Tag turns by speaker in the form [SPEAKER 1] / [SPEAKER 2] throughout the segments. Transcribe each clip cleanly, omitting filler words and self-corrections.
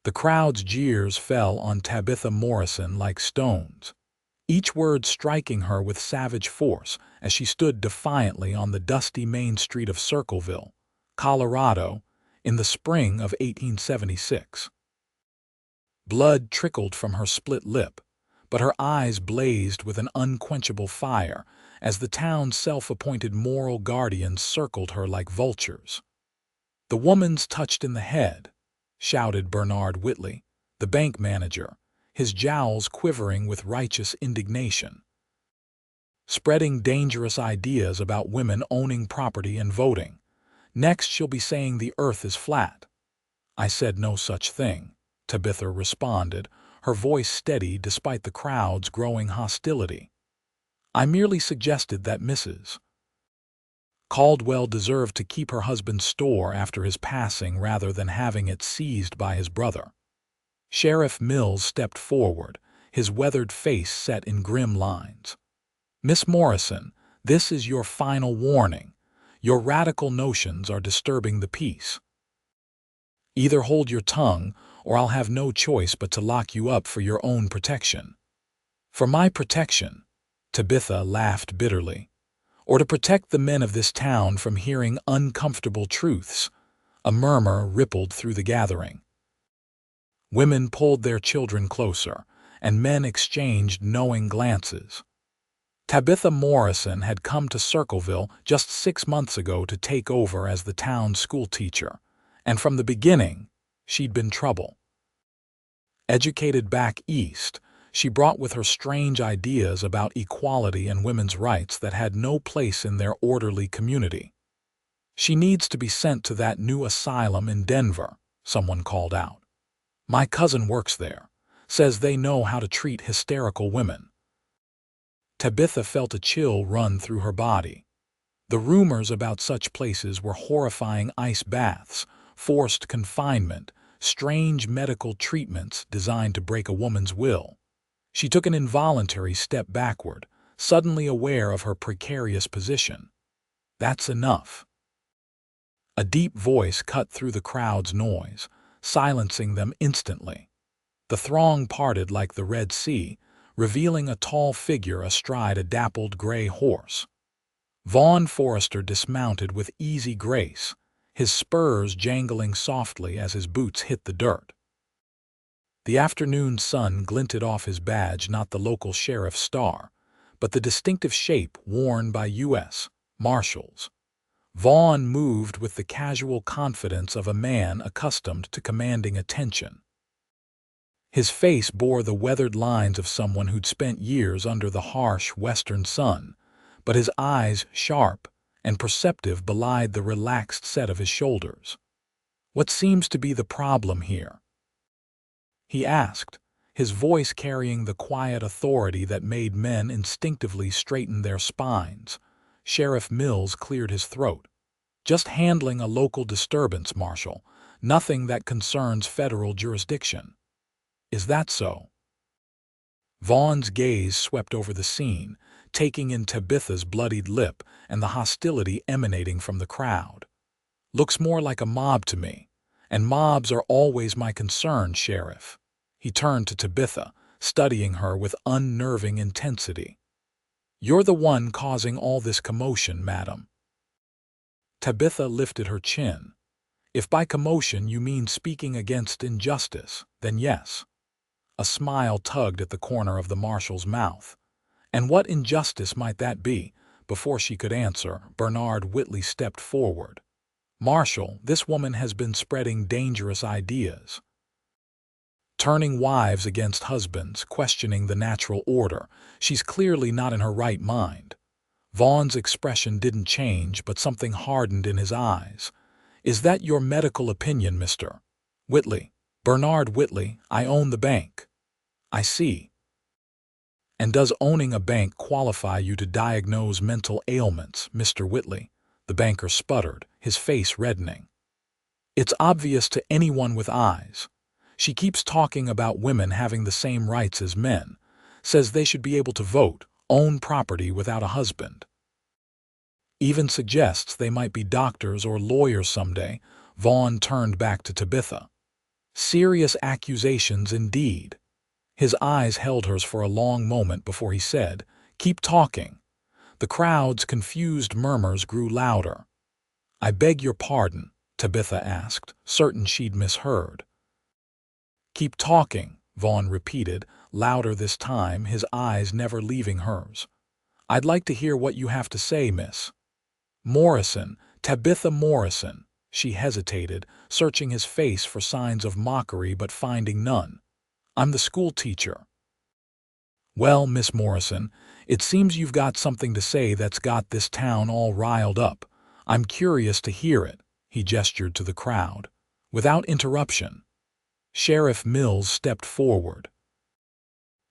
[SPEAKER 1] The crowd's jeers fell on Tabitha Morrison like stones, each word striking her with savage force as she stood defiantly on the dusty main street of Circleville, Colorado, in the spring of 1876. Blood trickled from her split lip, but her eyes blazed with an unquenchable fire as the town's self-appointed moral guardians circled her like vultures. "The woman's touched in the head," shouted Bernard Whitley, the bank manager, his jowls quivering with righteous indignation. "Spreading dangerous ideas about women owning property and voting. Next she'll be saying the earth is flat." "I said no such thing," Tabitha responded, her voice steady despite the crowd's growing hostility. "I merely suggested that Mrs. Caldwell deserved to keep her husband's store after his passing rather than having it seized by his brother." Sheriff Mills stepped forward, his weathered face set in grim lines. "Miss Morrison, this is your final warning. Your radical notions are disturbing the peace. Either hold your tongue, or I'll have no choice but to lock you up for your own protection." "For my protection?" Tabitha laughed bitterly. "Or to protect the men of this town from hearing uncomfortable truths?" A murmur rippled through the gathering. Women pulled their children closer, and men exchanged knowing glances. Tabitha Morrison had come to Circleville just 6 months ago to take over as the town's schoolteacher, and from the beginning, she'd been trouble. Educated back east, she brought with her strange ideas about equality and women's rights that had no place in their orderly community. "She needs to be sent to that new asylum in Denver," someone called out. "My cousin works there, says they know how to treat hysterical women." Tabitha felt a chill run through her body. The rumors about such places were horrifying ice baths, forced confinement, strange medical treatments designed to break a woman's will. She took an involuntary step backward, suddenly aware of her precarious position. "That's enough." A deep voice cut through the crowd's noise, silencing them instantly. The throng parted like the Red Sea, revealing a tall figure astride a dappled gray horse. Vaughn Forrester dismounted with easy grace, his spurs jangling softly as his boots hit the dirt. The afternoon sun glinted off his badge, not the local sheriff's star, but the distinctive shape worn by U.S. Marshals. Vaughn moved with the casual confidence of a man accustomed to commanding attention. His face bore the weathered lines of someone who'd spent years under the harsh western sun, but his eyes, sharp and perceptive, belied the relaxed set of his shoulders. "What seems to be the problem here?" he asked, his voice carrying the quiet authority that made men instinctively straighten their spines. Sheriff Mills cleared his throat. "Just handling a local disturbance, Marshal. Nothing that concerns federal jurisdiction." "Is that so?" Vaughn's gaze swept over the scene, taking in Tabitha's bloodied lip and the hostility emanating from the crowd. "Looks more like a mob to me, and mobs are always my concern, Sheriff." He turned to Tabitha, studying her with unnerving intensity. "You're the one causing all this commotion, madam." Tabitha lifted her chin. "If by commotion you mean speaking against injustice, then yes." A smile tugged at the corner of the marshal's mouth. "And what injustice might that be?" Before she could answer, Bernard Whitley stepped forward. "Marshal, this woman has been spreading dangerous ideas. Turning wives against husbands, questioning the natural order. She's clearly not in her right mind." Vaughn's expression didn't change, but something hardened in his eyes. "Is that your medical opinion, Mr. Whitley?" "Bernard Whitley, I own the bank." "I see. And does owning a bank qualify you to diagnose mental ailments, Mr. Whitley?" The banker sputtered, his face reddening. "It's obvious to anyone with eyes. She keeps talking about women having the same rights as men, says they should be able to vote, own property without a husband. Even suggests they might be doctors or lawyers someday." Vaughn turned back to Tabitha. Serious accusations indeed. His eyes held hers for a long moment before he said, "Keep talking." The crowd's confused murmurs grew louder. "I beg your pardon," Tabitha asked, certain she'd misheard. "Keep talking," Vaughn repeated, louder this time, his eyes never leaving hers. "I'd like to hear what you have to say, Miss Morrison, Tabitha Morrison." She hesitated, searching his face for signs of mockery but finding none. "I'm the school teacher." "Well, Miss Morrison, it seems you've got something to say that's got this town all riled up. I'm curious to hear it." He gestured to the crowd. Without interruption, Sheriff Mills stepped forward.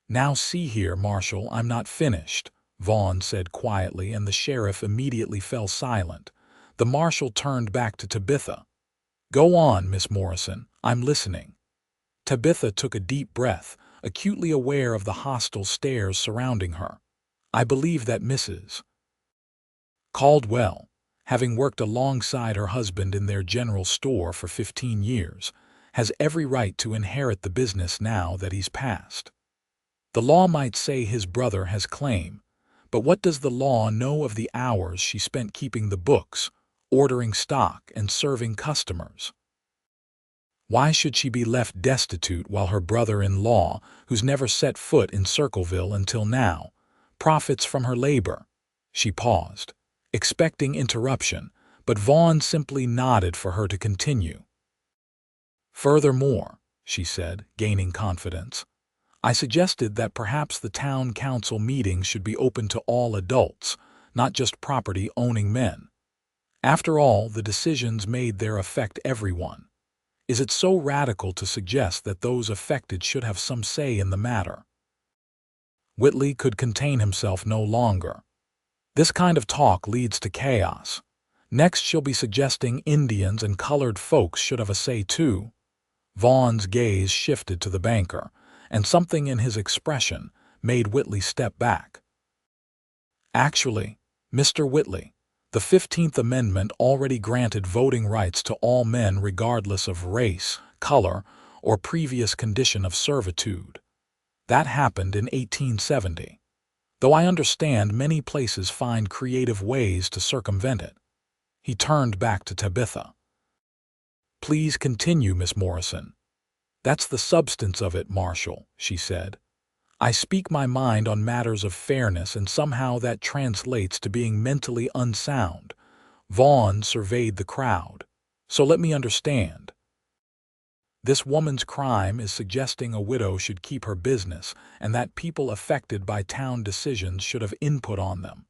[SPEAKER 1] "Now see here, Marshal, I'm not finished," Vaughn said quietly, and the sheriff immediately fell silent. The marshal turned back to Tabitha. "Go on, Miss Morrison, I'm listening." Tabitha took a deep breath, acutely aware of the hostile stares surrounding her. "I believe that Mrs. Caldwell, having worked alongside her husband in their general store for 15 years, has every right to inherit the business now that he's passed. The law might say his brother has claim, but what does the law know of the hours she spent keeping the books, ordering stock, and serving customers? Why should she be left destitute while her brother-in-law, who's never set foot in Circleville until now, profits from her labor?" She paused, expecting interruption, but Vaughn simply nodded for her to continue. "Furthermore," she said, gaining confidence, "I suggested that perhaps the town council meetings should be open to all adults, not just property-owning men. After all, the decisions made there affect everyone. Is it so radical to suggest that those affected should have some say in the matter?" Whitley could contain himself no longer. "This kind of talk leads to chaos. Next she'll be suggesting Indians and colored folks should have a say too." Vaughn's gaze shifted to the banker, and something in his expression made Whitley step back. "Actually, Mr. Whitley, the 15th Amendment already granted voting rights to all men regardless of race, color, or previous condition of servitude. That happened in 1870, though I understand many places find creative ways to circumvent it." He turned back to Tabitha. "Please continue, Miss Morrison." "That's the substance of it, Marshal," she said. "I speak my mind on matters of fairness, and somehow that translates to being mentally unsound." Vaughn surveyed the crowd. "So let me understand. This woman's crime is suggesting a widow should keep her business, and that people affected by town decisions should have input on them."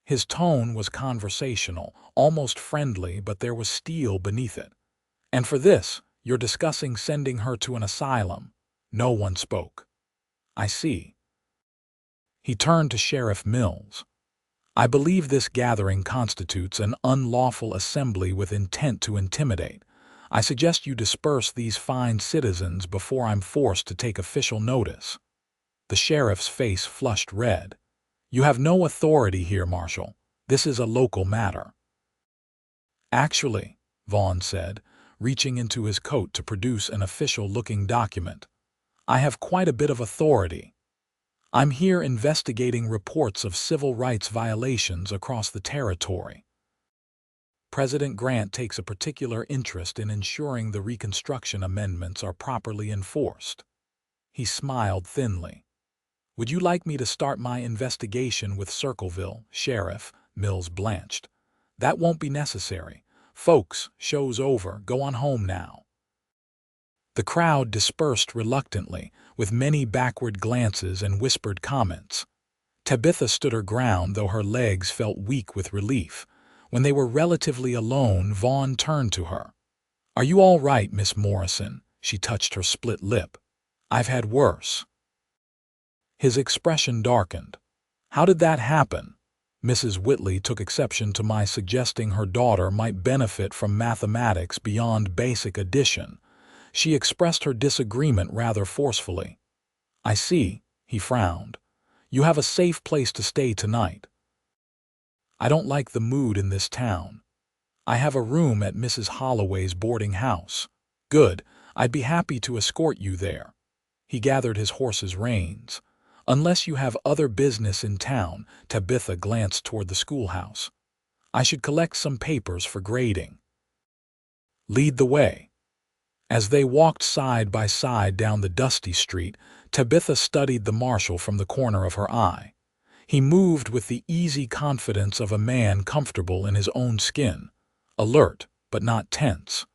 [SPEAKER 1] His tone was conversational, almost friendly, but there was steel beneath it. "And for this, you're discussing sending her to an asylum." No one spoke. "I see." He turned to Sheriff Mills. "I believe this gathering constitutes an unlawful assembly with intent to intimidate. I suggest you disperse these fine citizens before I'm forced to take official notice." The sheriff's face flushed red. "You have no authority here, Marshal. This is a local matter." "Actually," Vaughn said, reaching into his coat to produce an official-looking document, "I have quite a bit of authority. I'm here investigating reports of civil rights violations across the territory. President Grant takes a particular interest in ensuring the Reconstruction Amendments are properly enforced." He smiled thinly. "Would you like me to start my investigation with Circleville, Sheriff?" Mills blanched. "That won't be necessary. Folks, show's over. Go on home now." The crowd dispersed reluctantly, with many backward glances and whispered comments. Tabitha stood her ground, though her legs felt weak with relief. When they were relatively alone, Vaughn turned to her. "Are you all right, Miss Morrison?" She touched her split lip. "I've had worse." His expression darkened. "How did that happen?" Mrs. Whitley took exception to my suggesting her daughter might benefit from mathematics beyond basic addition. She expressed her disagreement rather forcefully. "I see," he frowned. "You have a safe place to stay tonight." "I don't like the mood in this town. I have a room at Mrs. Holloway's boarding house." "Good. I'd be happy to escort you there. He gathered his horse's reins. Unless you have other business in town, Tabitha glanced toward the schoolhouse. I should collect some papers for grading. Lead the way. As they walked side by side down the dusty street, Tabitha studied the marshal from the corner of her eye. He moved with the easy confidence of a man comfortable in his own skin, alert but not tense.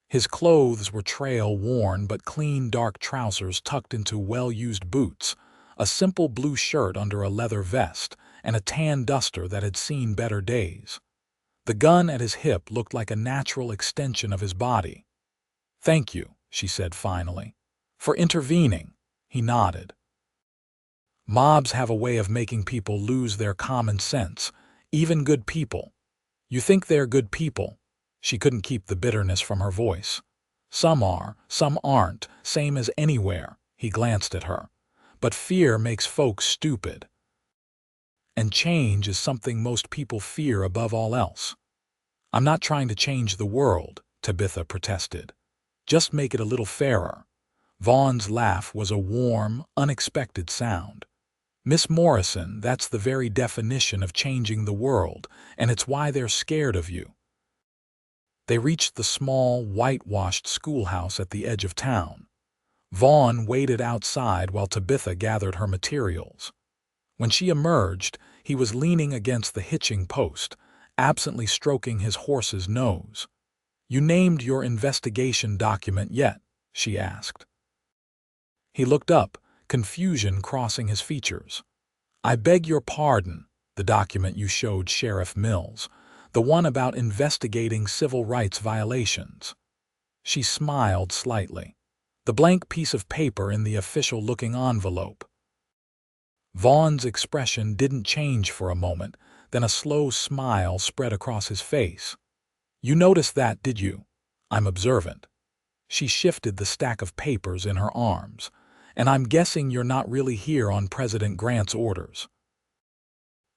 [SPEAKER 1] His clothes were trail-worn but clean dark trousers tucked into well-used boots, a simple blue shirt under a leather vest, and a tan duster that had seen better days. The gun at his hip looked like a natural extension of his body. "Thank you," she said finally. "For intervening." He nodded. Mobs have a way of making people lose their common sense, even good people. You think they're good people? She couldn't keep the bitterness from her voice. Some are, some aren't, same as anywhere. He glanced at her. But fear makes folks stupid. And change is something most people fear above all else. I'm not trying to change the world, Tabitha protested. Just make it a little fairer. Vaughn's laugh was a warm, unexpected sound. Miss Morrison, that's the very definition of changing the world, and it's why they're scared of you. They reached the small, whitewashed schoolhouse at the edge of town. Vaughn waited outside while Tabitha gathered her materials. When she emerged, he was leaning against the hitching post, absently stroking his horse's nose. "You named your investigation document yet?" she asked. He looked up, confusion crossing his features. "I beg your pardon, the document you showed Sheriff Mills, the one about investigating civil rights violations." She smiled slightly. "The blank piece of paper in the official-looking envelope." Vaughn's expression didn't change for a moment, then a slow smile spread across his face. "You noticed that, did you? I'm observant." She shifted the stack of papers in her arms. "And I'm guessing you're not really here on President Grant's orders."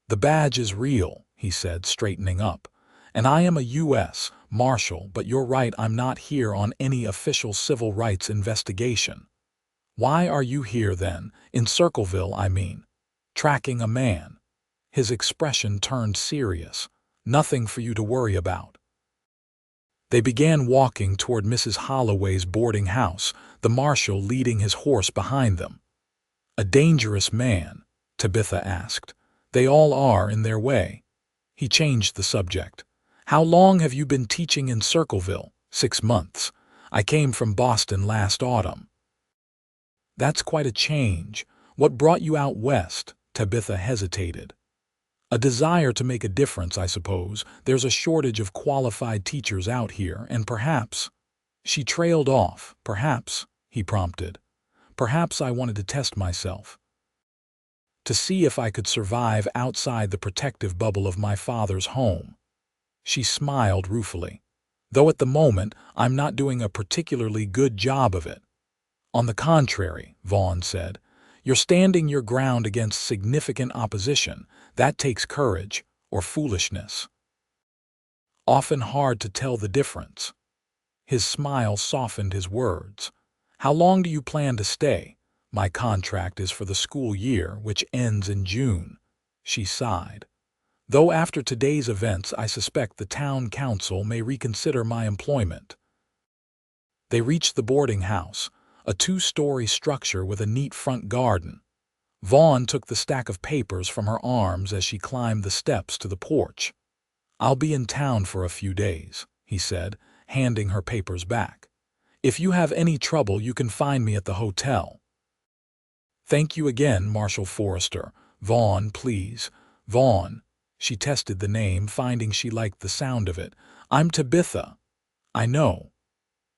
[SPEAKER 1] "The badge is real," he said, straightening up. "And I am a U.S. Marshal, but you're right, I'm not here on any official civil rights investigation." "Why are you here then, in Circleville, I mean? Tracking a man?" His expression turned serious. "Nothing for you to worry about." They began walking toward Mrs. Holloway's boarding house, the marshal leading his horse behind them. "A dangerous man?" Tabitha asked. "They all are in their way." He changed the subject. "How long have you been teaching in Circleville?" "6 months. I came from Boston last autumn." "That's quite a change. What brought you out west?" Tabitha hesitated. "A desire to make a difference, I suppose. There's a shortage of qualified teachers out here, and perhaps—" She trailed off. "Perhaps," he prompted. "Perhaps I wanted to test myself. To see if I could survive outside the protective bubble of my father's home." She smiled ruefully. "Though at the moment, I'm not doing a particularly good job of it." "On the contrary," Vaughn said, "you're standing your ground against significant opposition. That takes courage, or foolishness. Often hard to tell the difference." His smile softened his words. "How long do you plan to stay?" "My contract is for the school year, which ends in June." She sighed. "Though after today's events I suspect the town council may reconsider my employment." They reached the boarding house, a 2-story structure with a neat front garden. Vaughn took the stack of papers from her arms as she climbed the steps to the porch. "I'll be in town for a few days," he said, handing her papers back. "If you have any trouble, you can find me at the hotel." "Thank you again, Marshal Forrester. Vaughn, please." "Vaughn." She tested the name, finding she liked the sound of it. "I'm Tabitha." "I know."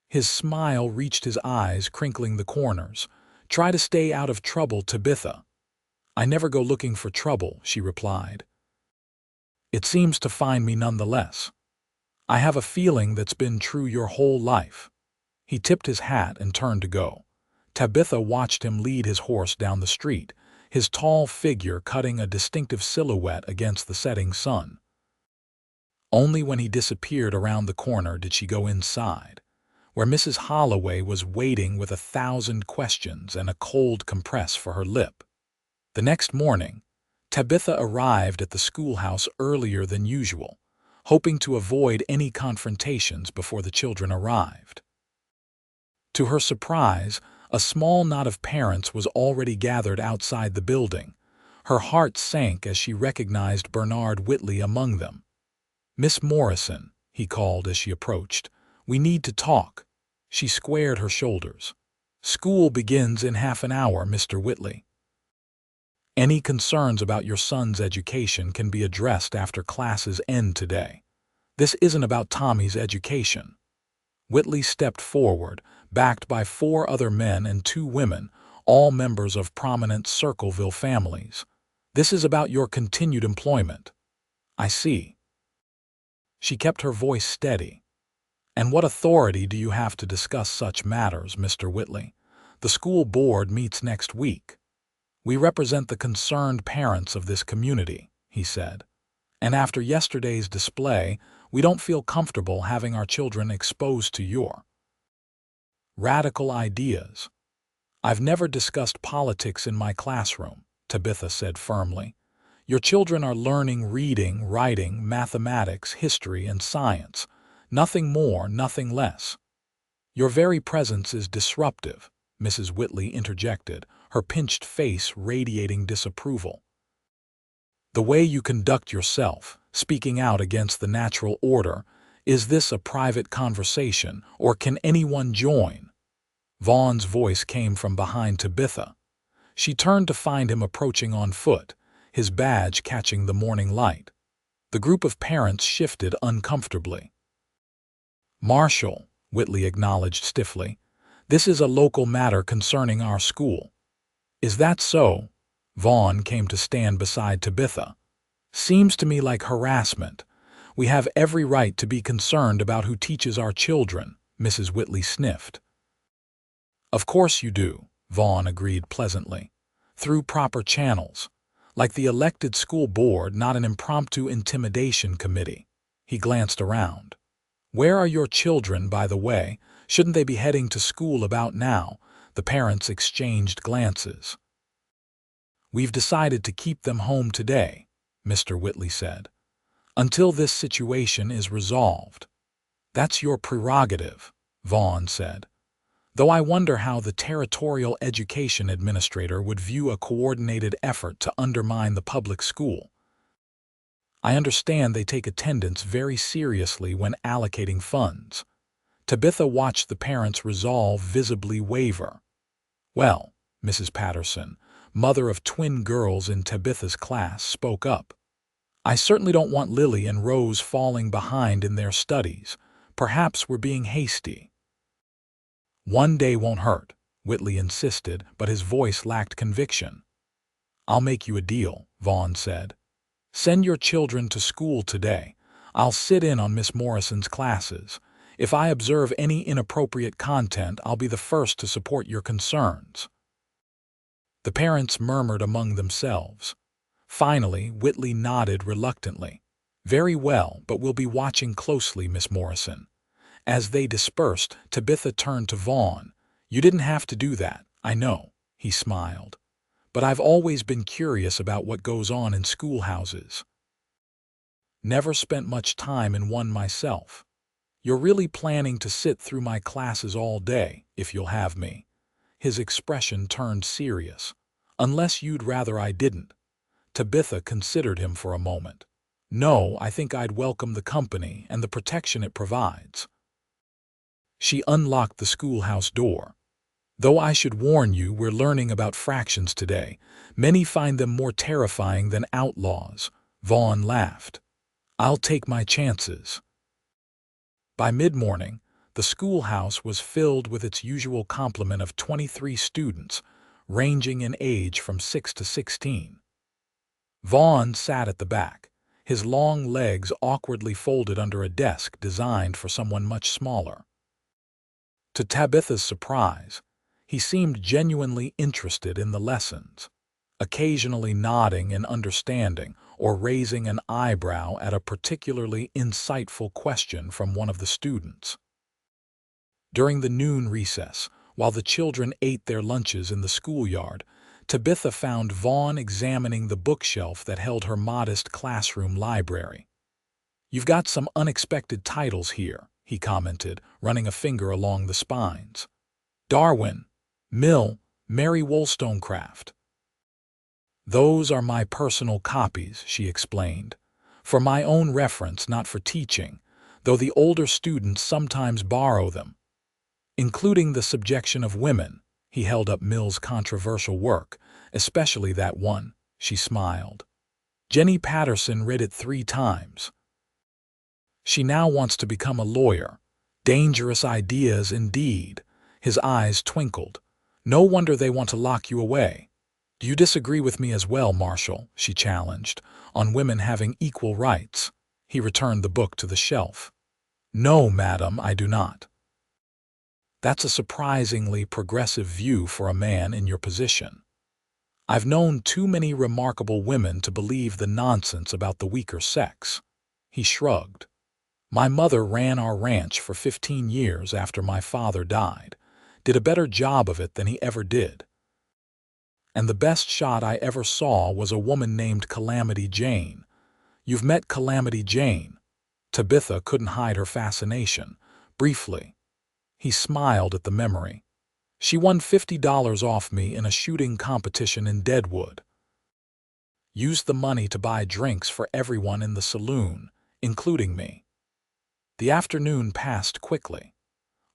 [SPEAKER 1] His smile reached his eyes, crinkling the corners. "Try to stay out of trouble, Tabitha." "I never go looking for trouble," she replied. "It seems to find me nonetheless. I have a feeling that's been true your whole life." He tipped his hat and turned to go. Tabitha watched him lead his horse down the street, his tall figure cutting a distinctive silhouette against the setting sun. Only when he disappeared around the corner did she go inside. where Mrs. Holloway was waiting with 1,000 questions and a cold compress for her lip. The next morning, Tabitha arrived at the schoolhouse earlier than usual, hoping to avoid any confrontations before the children arrived. To her surprise, a small knot of parents was already gathered outside the building. Her heart sank as she recognized Bernard Whitley among them. "Miss Morrison," he called as she approached, "we need to talk." She squared her shoulders. "School begins in half an hour, Mr. Whitley. Any concerns about your son's education can be addressed after classes end today. This isn't about Tommy's education." Whitley stepped forward, backed by 4 other men and 2 women, all members of prominent Circleville families. "This is about your continued employment." "I see." She kept her voice steady. "And what authority do you have to discuss such matters, Mr. Whitley? The school board meets next week." "We represent the concerned parents of this community," he said. "And after yesterday's display, we don't feel comfortable having our children exposed to your radical ideas." "I've never discussed politics in my classroom," Tabitha said firmly. "Your children are learning reading, writing, mathematics, history, and science. Nothing more, nothing less." "Your very presence is disruptive," Mrs. Whitley interjected, her pinched face radiating disapproval. "The way you conduct yourself, speaking out against the natural order, is this a private conversation, or can anyone join?" Vaughn's voice came from behind Tabitha. She turned to find him approaching on foot, his badge catching the morning light. The group of parents shifted uncomfortably. "Marshal," Whitley acknowledged stiffly, "this is a local matter concerning our school." "Is that so?" Vaughn came to stand beside Tabitha. "Seems to me like harassment. We have every right to be concerned about who teaches our children," Mrs. Whitley sniffed. "Of course you do," Vaughn agreed pleasantly. "Through proper channels. Like the elected school board, not an impromptu intimidation committee." He glanced around. "Where are your children, by the way? Shouldn't they be heading to school about now?" The parents exchanged glances. "We've decided to keep them home today," Mr. Whitley said, "until this situation is resolved." "That's your prerogative," Vaughn said. "Though I wonder how the territorial education administrator would view a coordinated effort to undermine the public school. I understand they take attendance very seriously when allocating funds." Tabitha watched the parents' resolve visibly waver. "Well," Mrs. Patterson, mother of twin girls in Tabitha's class, spoke up, "I certainly don't want Lily and Rose falling behind in their studies. Perhaps we're being hasty." "One day won't hurt," Whitley insisted, but his voice lacked conviction. "I'll make you a deal," Vaughn said. "Send your children to school today. I'll sit in on Miss Morrison's classes. If I observe any inappropriate content, I'll be the first to support your concerns." The parents murmured among themselves. Finally, Whitley nodded reluctantly. "Very well, but we'll be watching closely, Miss Morrison." As they dispersed, Tabitha turned to Vaughn. "You didn't have to do that, I know," he smiled. "But I've always been curious about what goes on in schoolhouses. Never spent much time in one myself. You're really planning to sit through my classes all day, if you'll have me." His expression turned serious. "Unless you'd rather I didn't." Tabitha considered him for a moment. "No, I think I'd welcome the company and the protection it provides." She unlocked the schoolhouse door. "Though I should warn you, we're learning about fractions today. Many find them more terrifying than outlaws." Vaughn laughed. "I'll take my chances." By mid-morning, the schoolhouse was filled with its usual complement of 23 students, ranging in age from 6 to 16. Vaughn sat at the back, his long legs awkwardly folded under a desk designed for someone much smaller. To Tabitha's surprise, he seemed genuinely interested in the lessons, occasionally nodding in understanding or raising an eyebrow at a particularly insightful question from one of the students. During the noon recess, while the children ate their lunches in the schoolyard, Tabitha found Vaughn examining the bookshelf that held her modest classroom library. "You've got some unexpected titles here," he commented, running a finger along the spines. "Darwin, Mill, Mary Wollstonecraft." "Those are my personal copies," she explained. "For my own reference, not for teaching, though the older students sometimes borrow them. Including The Subjection of Women." He held up Mill's controversial work, "especially that one." She smiled. "Jenny Patterson read it 3 times. She now wants to become a lawyer. Dangerous ideas indeed." His eyes twinkled. "No wonder they want to lock you away." "Do you disagree with me as well, Marshal?" she challenged, "on women having equal rights?" He returned the book to the shelf. "No, madam, I do not." "That's a surprisingly progressive view for a man in your position. I've known too many remarkable women to believe the nonsense about the weaker sex." He shrugged. "My mother ran our ranch for 15 years after my father died, did a better job of it than he ever did. And the best shot I ever saw was a woman named Calamity Jane. You've met Calamity Jane?" Tabitha couldn't hide her fascination. "Briefly." He smiled at the memory. "She won $50 off me in a shooting competition in Deadwood. Used the money to buy drinks for everyone in the saloon, including me." The afternoon passed quickly.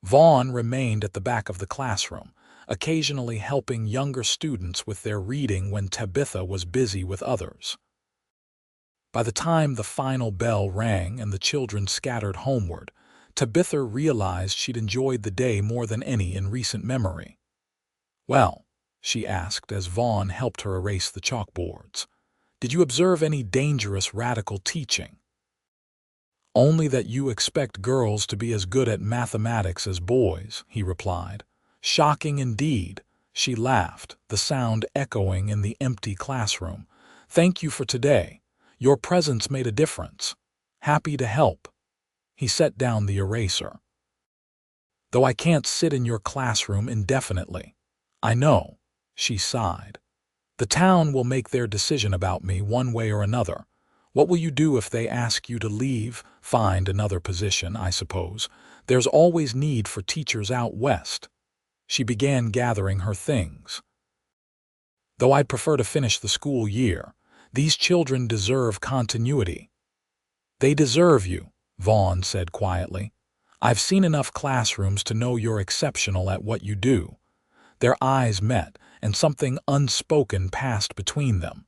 [SPEAKER 1] Vaughn remained at the back of the classroom, occasionally helping younger students with their reading when Tabitha was busy with others. By the time the final bell rang and the children scattered homeward, Tabitha realized she'd enjoyed the day more than any in recent memory. "Well," she asked as Vaughn helped her erase the chalkboards, "did you observe any dangerous radical teaching?" "Only that you expect girls to be as good at mathematics as boys," he replied. "Shocking indeed." She laughed, the sound echoing in the empty classroom. "Thank you for today. Your presence made a difference. Happy to help." He set down the eraser. "Though I can't sit in your classroom indefinitely." "I know," she sighed. "The town will make their decision about me one way or another. What will you do if they ask you to leave? Find another position, I suppose. There's always need for teachers out west." She began gathering her things. "Though I'd prefer to finish the school year. These children deserve continuity." "They deserve you," Vaughn said quietly. "I've seen enough classrooms to know you're exceptional at what you do." Their eyes met, and something unspoken passed between them.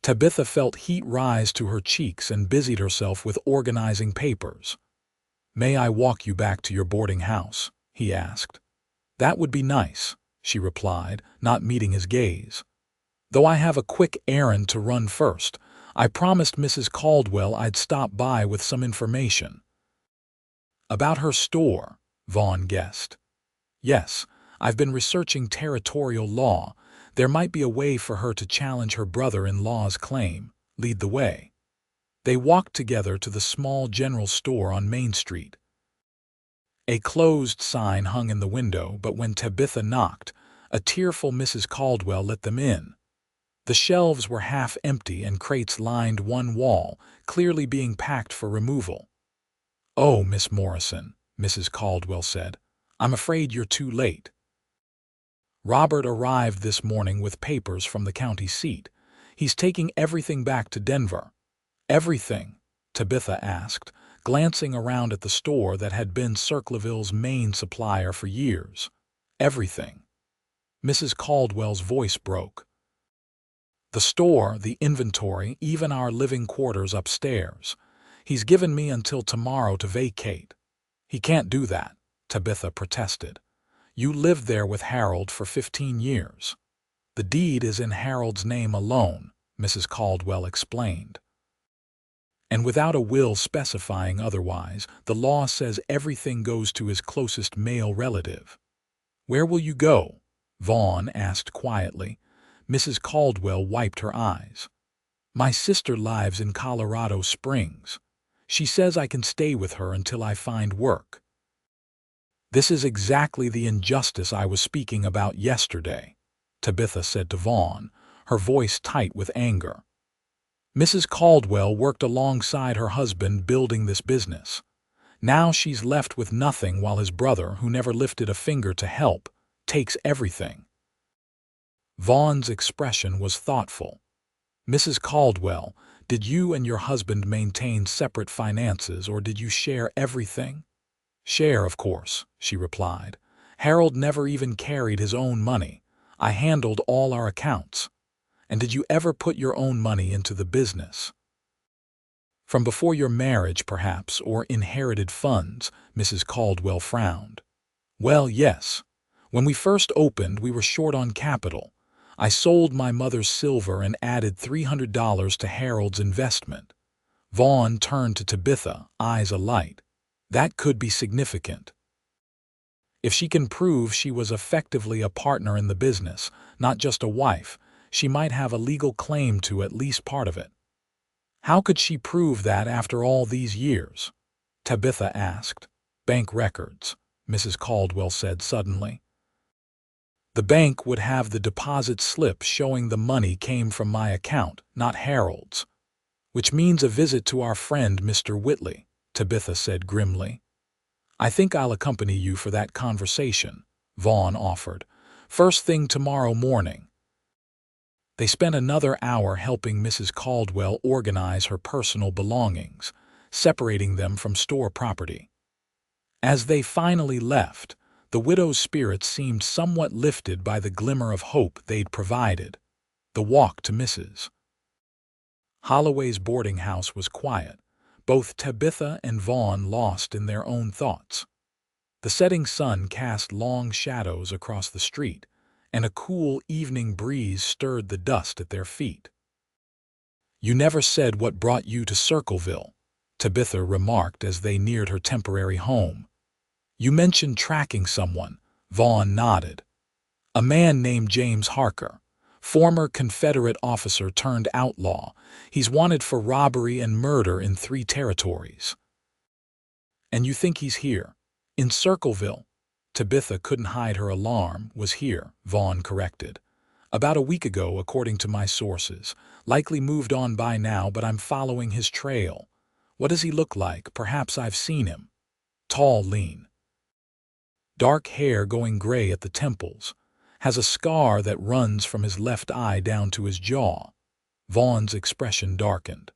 [SPEAKER 1] Tabitha felt heat rise to her cheeks and busied herself with organizing papers. "May I walk you back to your boarding house?" he asked. "That would be nice," she replied, not meeting his gaze. "Though I have a quick errand to run first. I promised Mrs. Caldwell I'd stop by with some information." "About her store," Vaughn guessed. "Yes, I've been researching territorial law. There might be a way for her to challenge her brother-in-law's claim. Lead the way." They walked together to the small general store on Main Street. A closed sign hung in the window, but when Tabitha knocked, a tearful Mrs. Caldwell let them in. The shelves were half empty and crates lined one wall, clearly being packed for removal. "Oh, Miss Morrison," Mrs. Caldwell said, "I'm afraid you're too late. Robert arrived this morning with papers from the county seat. He's taking everything back to Denver." "Everything?" Tabitha asked, glancing around at the store that had been Circleville's main supplier for years. "Everything." Mrs. Caldwell's voice broke. "The store, the inventory, even our living quarters upstairs. He's given me until tomorrow to vacate." "He can't do that," Tabitha protested. "You lived there with Harold for 15 years. "The deed is in Harold's name alone," Mrs. Caldwell explained. "And without a will specifying otherwise, the law says everything goes to his closest male relative." "Where will you go?" Vaughn asked quietly. Mrs. Caldwell wiped her eyes. "My sister lives in Colorado Springs. She says I can stay with her until I find work." "This is exactly the injustice I was speaking about yesterday," Tabitha said to Vaughn, her voice tight with anger. Mrs. Caldwell worked alongside her husband building this business. Now she's left with nothing while his brother, who never lifted a finger to help, takes everything. Vaughn's expression was thoughtful. "Mrs. Caldwell, did you and your husband maintain separate finances, or did you share everything?" "Share, of course," she replied. "Harold never even carried his own money. I handled all our accounts." "And did you ever put your own money into the business?" "From before your marriage, perhaps, or inherited funds," Mrs. Caldwell frowned. "Well, yes. When we first opened, we were short on capital. I sold my mother's silver and added $300 to Harold's investment." Vaughn turned to Tabitha, eyes alight. "That could be significant. If she can prove she was effectively a partner in the business, not just a wife, she might have a legal claim to at least part of it." "How could she prove that after all these years?" Tabitha asked. "Bank records," Mrs. Caldwell said suddenly. "The bank would have the deposit slip showing the money came from my account, not Harold's." "Which means a visit to our friend Mr. Whitley," Tabitha said grimly. "I think I'll accompany you for that conversation," Vaughn offered. "First thing tomorrow morning." They spent another hour helping Mrs. Caldwell organize her personal belongings, separating them from store property. As they finally left, the widow's spirits seemed somewhat lifted by the glimmer of hope they'd provided. The walk to Mrs. Holloway's boarding house was quiet, both Tabitha and Vaughn lost in their own thoughts. The setting sun cast long shadows across the street, and a cool evening breeze stirred the dust at their feet. "You never said what brought you to Circleville," Tabitha remarked as they neared her temporary home. "You mentioned tracking someone," Vaughn nodded. "A man named James Harker, former Confederate officer turned outlaw. He's wanted for robbery and murder in 3 territories." "And you think he's here? In Circleville?" Tabitha couldn't hide her alarm. "Was here," Vaughn corrected. "About a week ago, according to my sources. Likely moved on by now, but I'm following his trail." "What does he look like? Perhaps I've seen him." "Tall, lean. Dark hair going gray at the temples. Has a scar that runs from his left eye down to his jaw." Vaughn's expression darkened.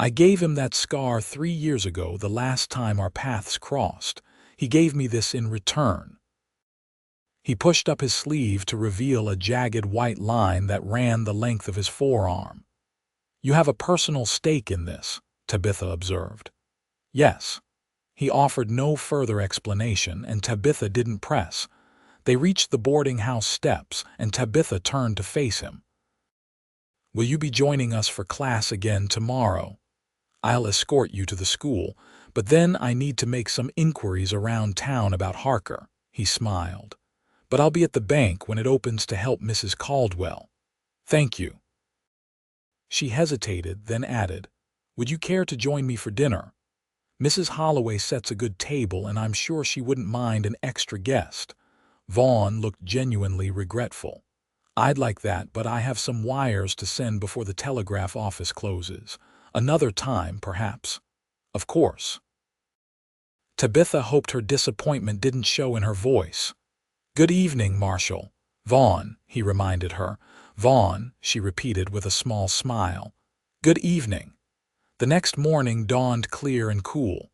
[SPEAKER 1] "I gave him that scar 3 years ago, the last time our paths crossed. He gave me this in return." He pushed up his sleeve to reveal a jagged white line that ran the length of his forearm. "You have a personal stake in this," Tabitha observed. "Yes." He offered no further explanation, and Tabitha didn't press. They reached the boarding house steps, and Tabitha turned to face him. "Will you be joining us for class again tomorrow?" "I'll escort you to the school, but then I need to make some inquiries around town about Harker," he smiled. "But I'll be at the bank when it opens to help Mrs. Caldwell." "Thank you." She hesitated, then added, "Would you care to join me for dinner? Mrs. Holloway sets a good table, and I'm sure she wouldn't mind an extra guest." Vaughn looked genuinely regretful. "I'd like that, but I have some wires to send before the telegraph office closes. Another time, perhaps." "Of course." Tabitha hoped her disappointment didn't show in her voice. "Good evening, Marshal Vaughn," he reminded her. "Vaughn," she repeated with a small smile. "Good evening." The next morning dawned clear and cool.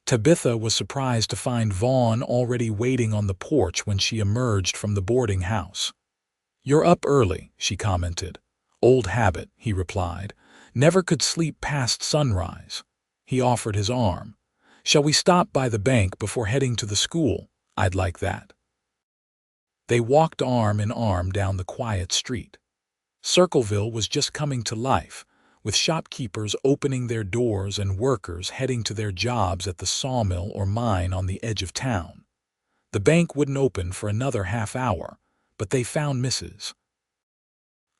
[SPEAKER 1] Tabitha was surprised to find Vaughn already waiting on the porch when she emerged from the boarding house. "You're up early," she commented. "Old habit," he replied. "Never could sleep past sunrise." He offered his arm. "Shall we stop by the bank before heading to the school? I'd like that." They walked arm in arm down the quiet street. Circleville was just coming to life, with shopkeepers opening their doors and workers heading to their jobs at the sawmill or mine on the edge of town. The bank wouldn't open for another half hour, but they found Mrs.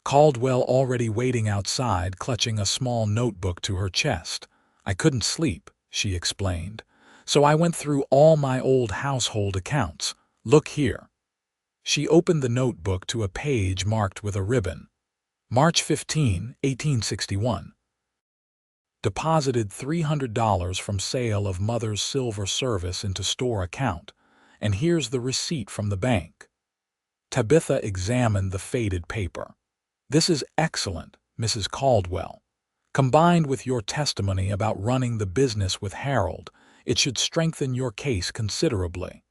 [SPEAKER 1] Caldwell already waiting outside, clutching a small notebook to her chest. "I couldn't sleep," she explained. So I went through all my old household accounts. Look here." She opened the notebook to a page marked with a ribbon. March 15, 1861. Deposited $300 from sale of mother's silver service into store account, and here's the receipt from the bank. Tabitha examined the faded paper. "This is excellent, Mrs. Caldwell. Combined with your testimony about running the business with Harold, it should strengthen your case considerably."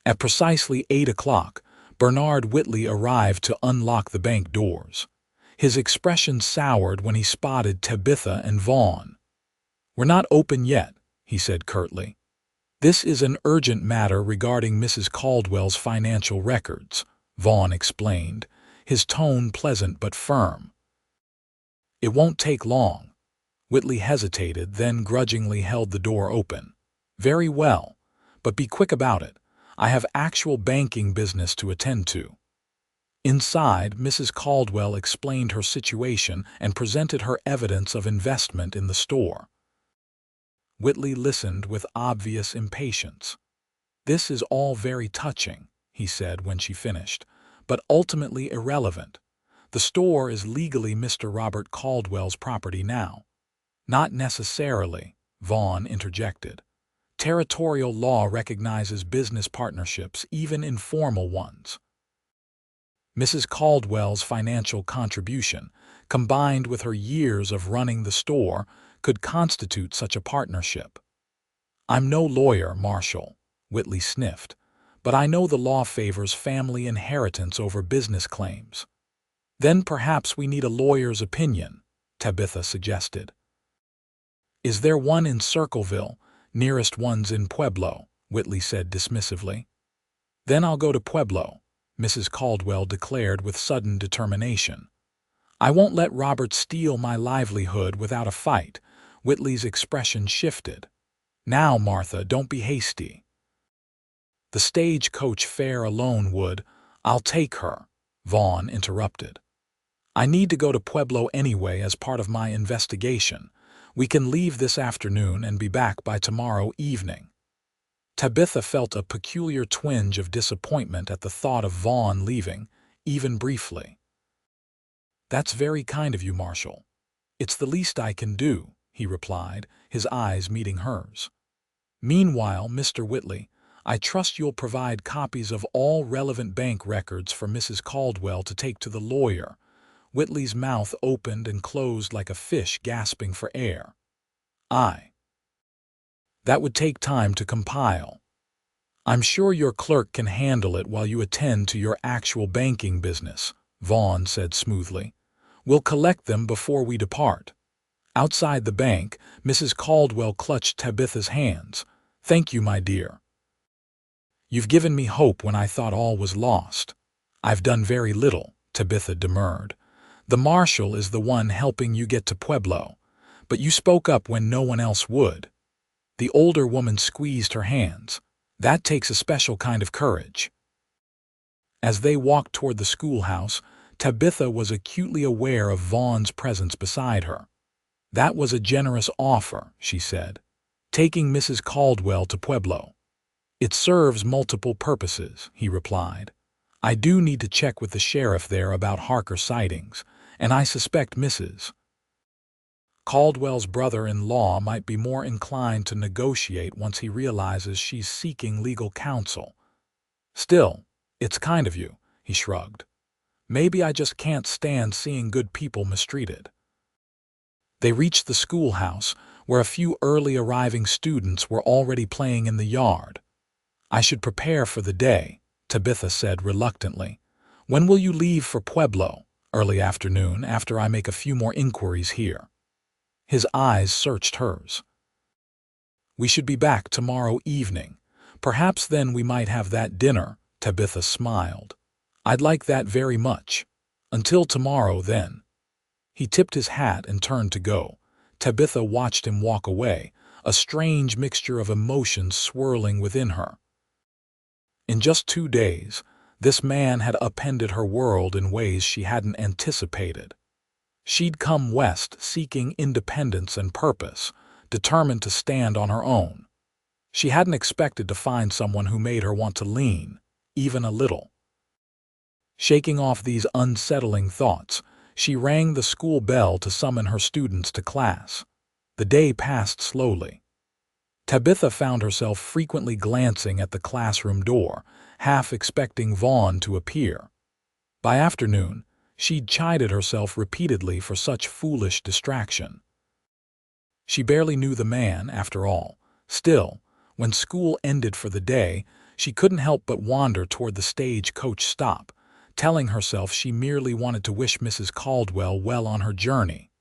[SPEAKER 1] At precisely 8 o'clock, Bernard Whitley arrived to unlock the bank doors. His expression soured when he spotted Tabitha and Vaughn. "We're not open yet," he said curtly. "This is an urgent matter regarding Mrs. Caldwell's financial records," Vaughn explained, his tone pleasant but firm. "It won't take long." Whitley hesitated, then grudgingly held the door open. "Very well, but be quick about it. I have actual banking business to attend to." Inside, Mrs. Caldwell explained her situation and presented her evidence of investment in the store. Whitley listened with obvious impatience. "This is all very touching," he said when she finished, "but ultimately irrelevant. The store is legally Mr. Robert Caldwell's property now." "Not necessarily," Vaughn interjected. "Territorial law recognizes business partnerships, even informal ones." Mrs. Caldwell's financial contribution, combined with her years of running the store, could constitute such a partnership. "I'm no lawyer, Marshal," Whitley sniffed, "but I know the law favors family inheritance over business claims." "Then perhaps we need a lawyer's opinion," Tabitha suggested. "Is there one in Circleville? Nearest one's in Pueblo," Whitley said dismissively. "Then I'll go to Pueblo," Mrs. Caldwell declared with sudden determination. "I won't let Robert steal my livelihood without a fight." Whitley's expression shifted. "Now, Martha, don't be hasty." "The stagecoach fare alone would—" "I'll take her," Vaughn interrupted. "I need to go to Pueblo anyway as part of my investigation. We can leave this afternoon and be back by tomorrow evening." Tabitha felt a peculiar twinge of disappointment at the thought of Vaughn leaving, even briefly. "That's very kind of you, Marshal. It's the least I can do," he replied, his eyes meeting hers. "Meanwhile, Mr. Whitley, I trust you'll provide copies of all relevant bank records for Mrs. Caldwell to take to the lawyer." Whitley's mouth opened and closed like a fish gasping for air. "Aye. That would take time to compile. I'm sure your clerk can handle it while you attend to your actual banking business," Vaughn said smoothly. "We'll collect them before we depart." Outside the bank, Mrs. Caldwell clutched Tabitha's hands. "Thank you, my dear. You've given me hope when I thought all was lost." "I've done very little," Tabitha demurred. "The Marshal is the one helping you get to Pueblo, but you spoke up when no one else would." The older woman squeezed her hands. "That takes a special kind of courage." As they walked toward the schoolhouse, Tabitha was acutely aware of Vaughn's presence beside her. "That was a generous offer," she said, "taking Mrs. Caldwell to Pueblo." "It serves multiple purposes," he replied. "I do need to check with the sheriff there about Harker sightings, and I suspect Mrs. Caldwell's brother-in-law might be more inclined to negotiate once he realizes she's seeking legal counsel. Still, it's kind of you," he shrugged. "Maybe I just can't stand seeing good people mistreated." They reached the schoolhouse, where a few early arriving students were already playing in the yard. "I should prepare for the day," Tabitha said reluctantly. "When will you leave for Pueblo?" "Early afternoon, after I make a few more inquiries here." His eyes searched hers. "We should be back tomorrow evening. Perhaps then we might have that dinner," Tabitha smiled. "I'd like that very much. Until tomorrow, then." He tipped his hat and turned to go. Tabitha watched him walk away, a strange mixture of emotions swirling within her. In just 2 days, this man had upended her world in ways she hadn't anticipated. She'd come west seeking independence and purpose, determined to stand on her own. She hadn't expected to find someone who made her want to lean, even a little. Shaking off these unsettling thoughts, she rang the school bell to summon her students to class. The day passed slowly. Tabitha found herself frequently glancing at the classroom door, half expecting Vaughn to appear. By afternoon, she'd chided herself repeatedly for such foolish distraction. She barely knew the man, after all. Still, when school ended for the day, she couldn't help but wander toward the stagecoach stop, telling herself she merely wanted to wish Mrs. Caldwell well on her journey.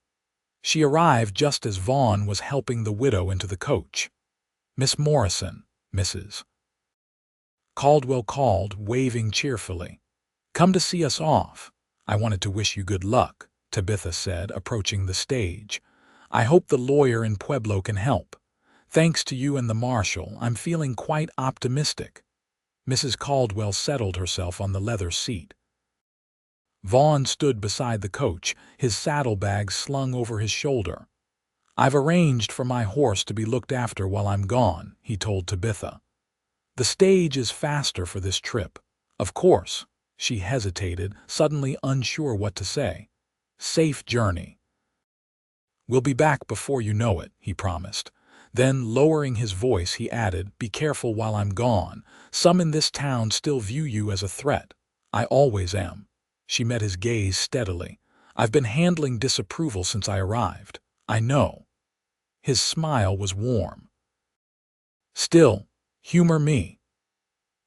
[SPEAKER 1] She arrived just as Vaughn was helping the widow into the coach. "Miss Morrison," Mrs. Caldwell called, waving cheerfully. "Come to see us off." "I wanted to wish you good luck," Tabitha said, approaching the stage. "I hope the lawyer in Pueblo can help. Thanks to you and the marshal, I'm feeling quite optimistic." Mrs. Caldwell settled herself on the leather seat. Vaughn stood beside the coach, his saddlebags slung over his shoulder. "I've arranged for my horse to be looked after while I'm gone," he told Tabitha. "The stage is faster for this trip. Of course." She hesitated, suddenly unsure what to say. "Safe journey." "We'll be back before you know it," he promised. Then, lowering his voice, he added, "Be careful while I'm gone. Some in this town still view you as a threat. I always am." She met his gaze steadily. "I've been handling disapproval since I arrived. I know." His smile was warm. "Still, humor me."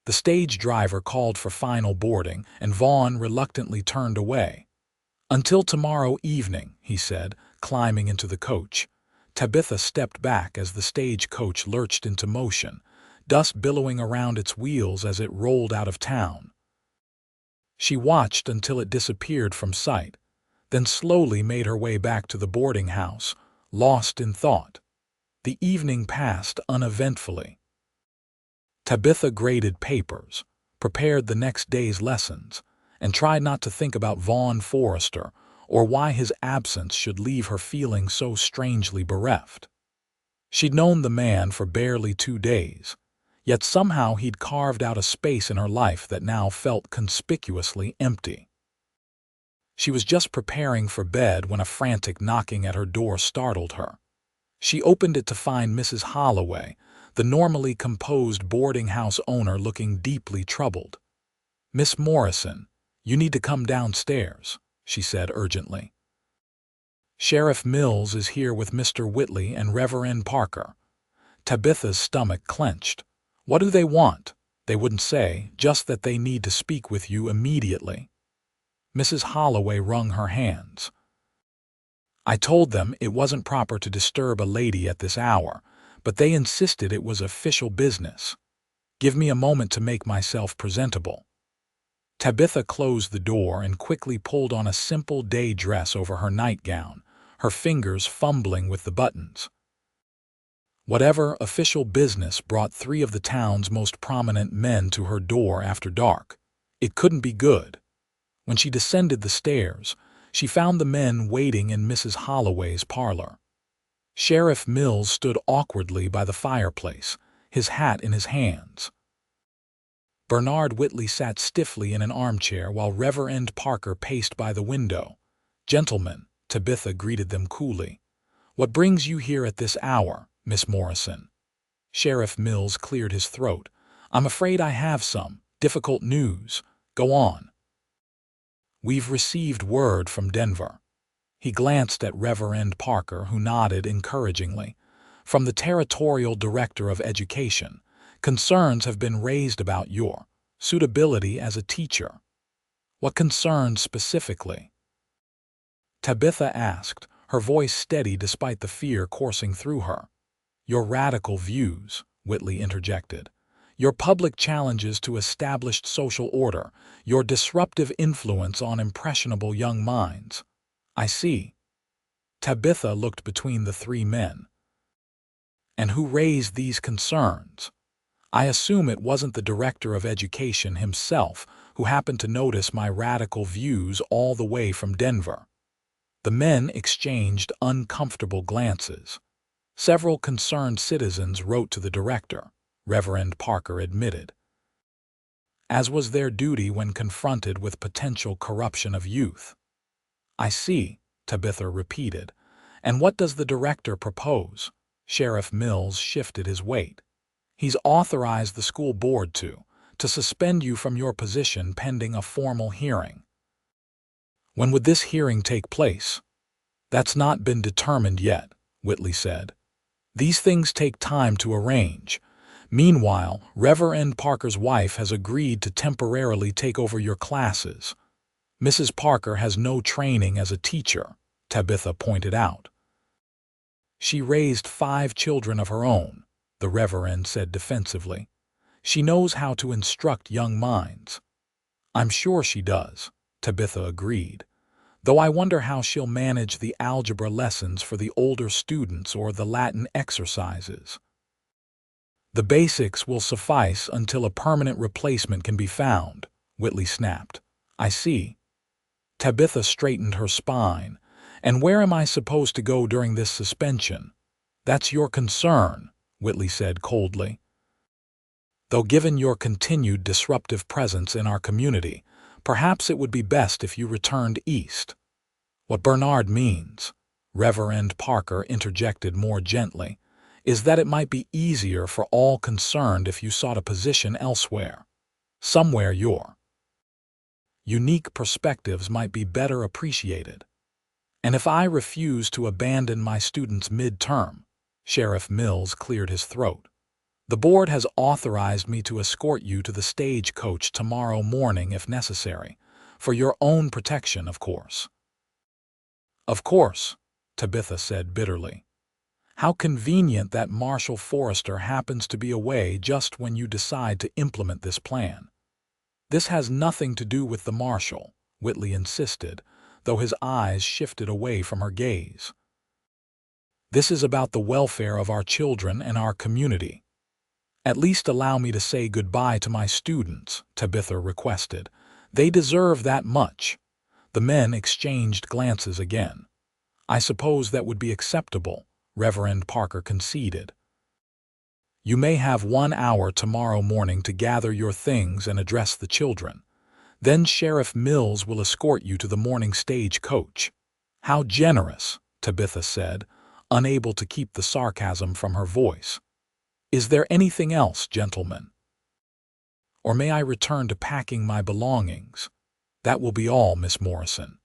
[SPEAKER 1] The stage driver called for final boarding, and Vaughn reluctantly turned away. "Until tomorrow evening," he said, climbing into the coach. Tabitha stepped back as the stagecoach lurched into motion, dust billowing around its wheels as it rolled out of town. She watched until it disappeared from sight, then slowly made her way back to the boarding house, lost in thought. The evening passed uneventfully. Tabitha graded papers, prepared the next day's lessons, and tried not to think about Vaughn Forrester or why his absence should leave her feeling so strangely bereft. She'd known the man for barely 2 days, yet somehow he'd carved out a space in her life that now felt conspicuously empty. She was just preparing for bed when a frantic knocking at her door startled her. She opened it to find Mrs. Holloway, the normally composed boarding house owner, looking deeply troubled. "Miss Morrison, you need to come downstairs," she said urgently. "Sheriff Mills is here with Mr. Whitley and Reverend Parker." Tabitha's stomach clenched. "What do they want?" "They wouldn't say, just that they need to speak with you immediately." Mrs. Holloway wrung her hands. "I told them it wasn't proper to disturb a lady at this hour, but they insisted it was official business. Give me a moment to make myself presentable." Tabitha closed the door and quickly pulled on a simple day dress over her nightgown, her fingers fumbling with the buttons. Whatever official business brought 3 of the town's most prominent men to her door after dark, it couldn't be good. When she descended the stairs, she found the men waiting in Mrs. Holloway's parlor. Sheriff Mills stood awkwardly by the fireplace, his hat in his hands. Bernard Whitley sat stiffly in an armchair while Reverend Parker paced by the window. "Gentlemen," Tabitha greeted them coolly. "What brings you here at this hour, Miss Morrison?" Sheriff Mills cleared his throat. "I'm afraid I have some difficult news. Go on." "We've received word from Denver." He glanced at Reverend Parker, who nodded encouragingly. "From the Territorial Director of Education. Concerns have been raised about your suitability as a teacher." "What concerns specifically?" Tabitha asked, her voice steady despite the fear coursing through her. "Your radical views," Whitley interjected. "Your public challenges to established social order, your disruptive influence on impressionable young minds." "I see." Tabitha looked between the 3 men. "And who raised these concerns?" "I assume it wasn't the Director of Education himself who happened to notice my radical views all the way from Denver." The men exchanged uncomfortable glances. Several concerned citizens wrote to the director. Reverend Parker admitted, as was their duty when confronted with potential corruption of youth. I see, Tabitha repeated. And what does the director propose? Sheriff Mills shifted his weight. He's authorized the school board to suspend you from your position pending a formal hearing. When would this hearing take place? That's not been determined yet, Whitley said. These things take time to arrange. Meanwhile, Reverend Parker's wife has agreed to temporarily take over your classes. Mrs. Parker has no training as a teacher, Tabitha pointed out. She raised 5 children of her own, the Reverend said defensively. She knows how to instruct young minds. I'm sure she does, Tabitha agreed, though I wonder how she'll manage the algebra lessons for the older students or the Latin exercises. The basics will suffice until a permanent replacement can be found, Whitley snapped. I see. Tabitha straightened her spine. And where am I supposed to go during this suspension? That's your concern, Whitley said coldly. Though given your continued disruptive presence in our community, perhaps it would be best if you returned east. What Bernard means, Reverend Parker interjected more gently, is that it might be easier for all concerned if you sought a position elsewhere. Somewhere your unique perspectives might be better appreciated. And if I refuse to abandon my students mid-term, Sheriff Mills cleared his throat. The board has authorized me to escort you to the stagecoach tomorrow morning if necessary, for your own protection, of course. Of course, Tabitha said bitterly. How convenient that Marshal Forrester happens to be away just when you decide to implement this plan. This has nothing to do with the Marshal, Whitley insisted, though his eyes shifted away from her gaze. This is about the welfare of our children and our community. At least allow me to say goodbye to my students, Tabitha requested. They deserve that much. The men exchanged glances again. I suppose that would be acceptable, Reverend Parker conceded. You may have 1 hour tomorrow morning to gather your things and address the children. Then Sheriff Mills will escort you to the morning stagecoach. How generous, Tabitha said, unable to keep the sarcasm from her voice. Is there anything else, gentlemen? Or may I return to packing my belongings? That will be all, Miss Morrison.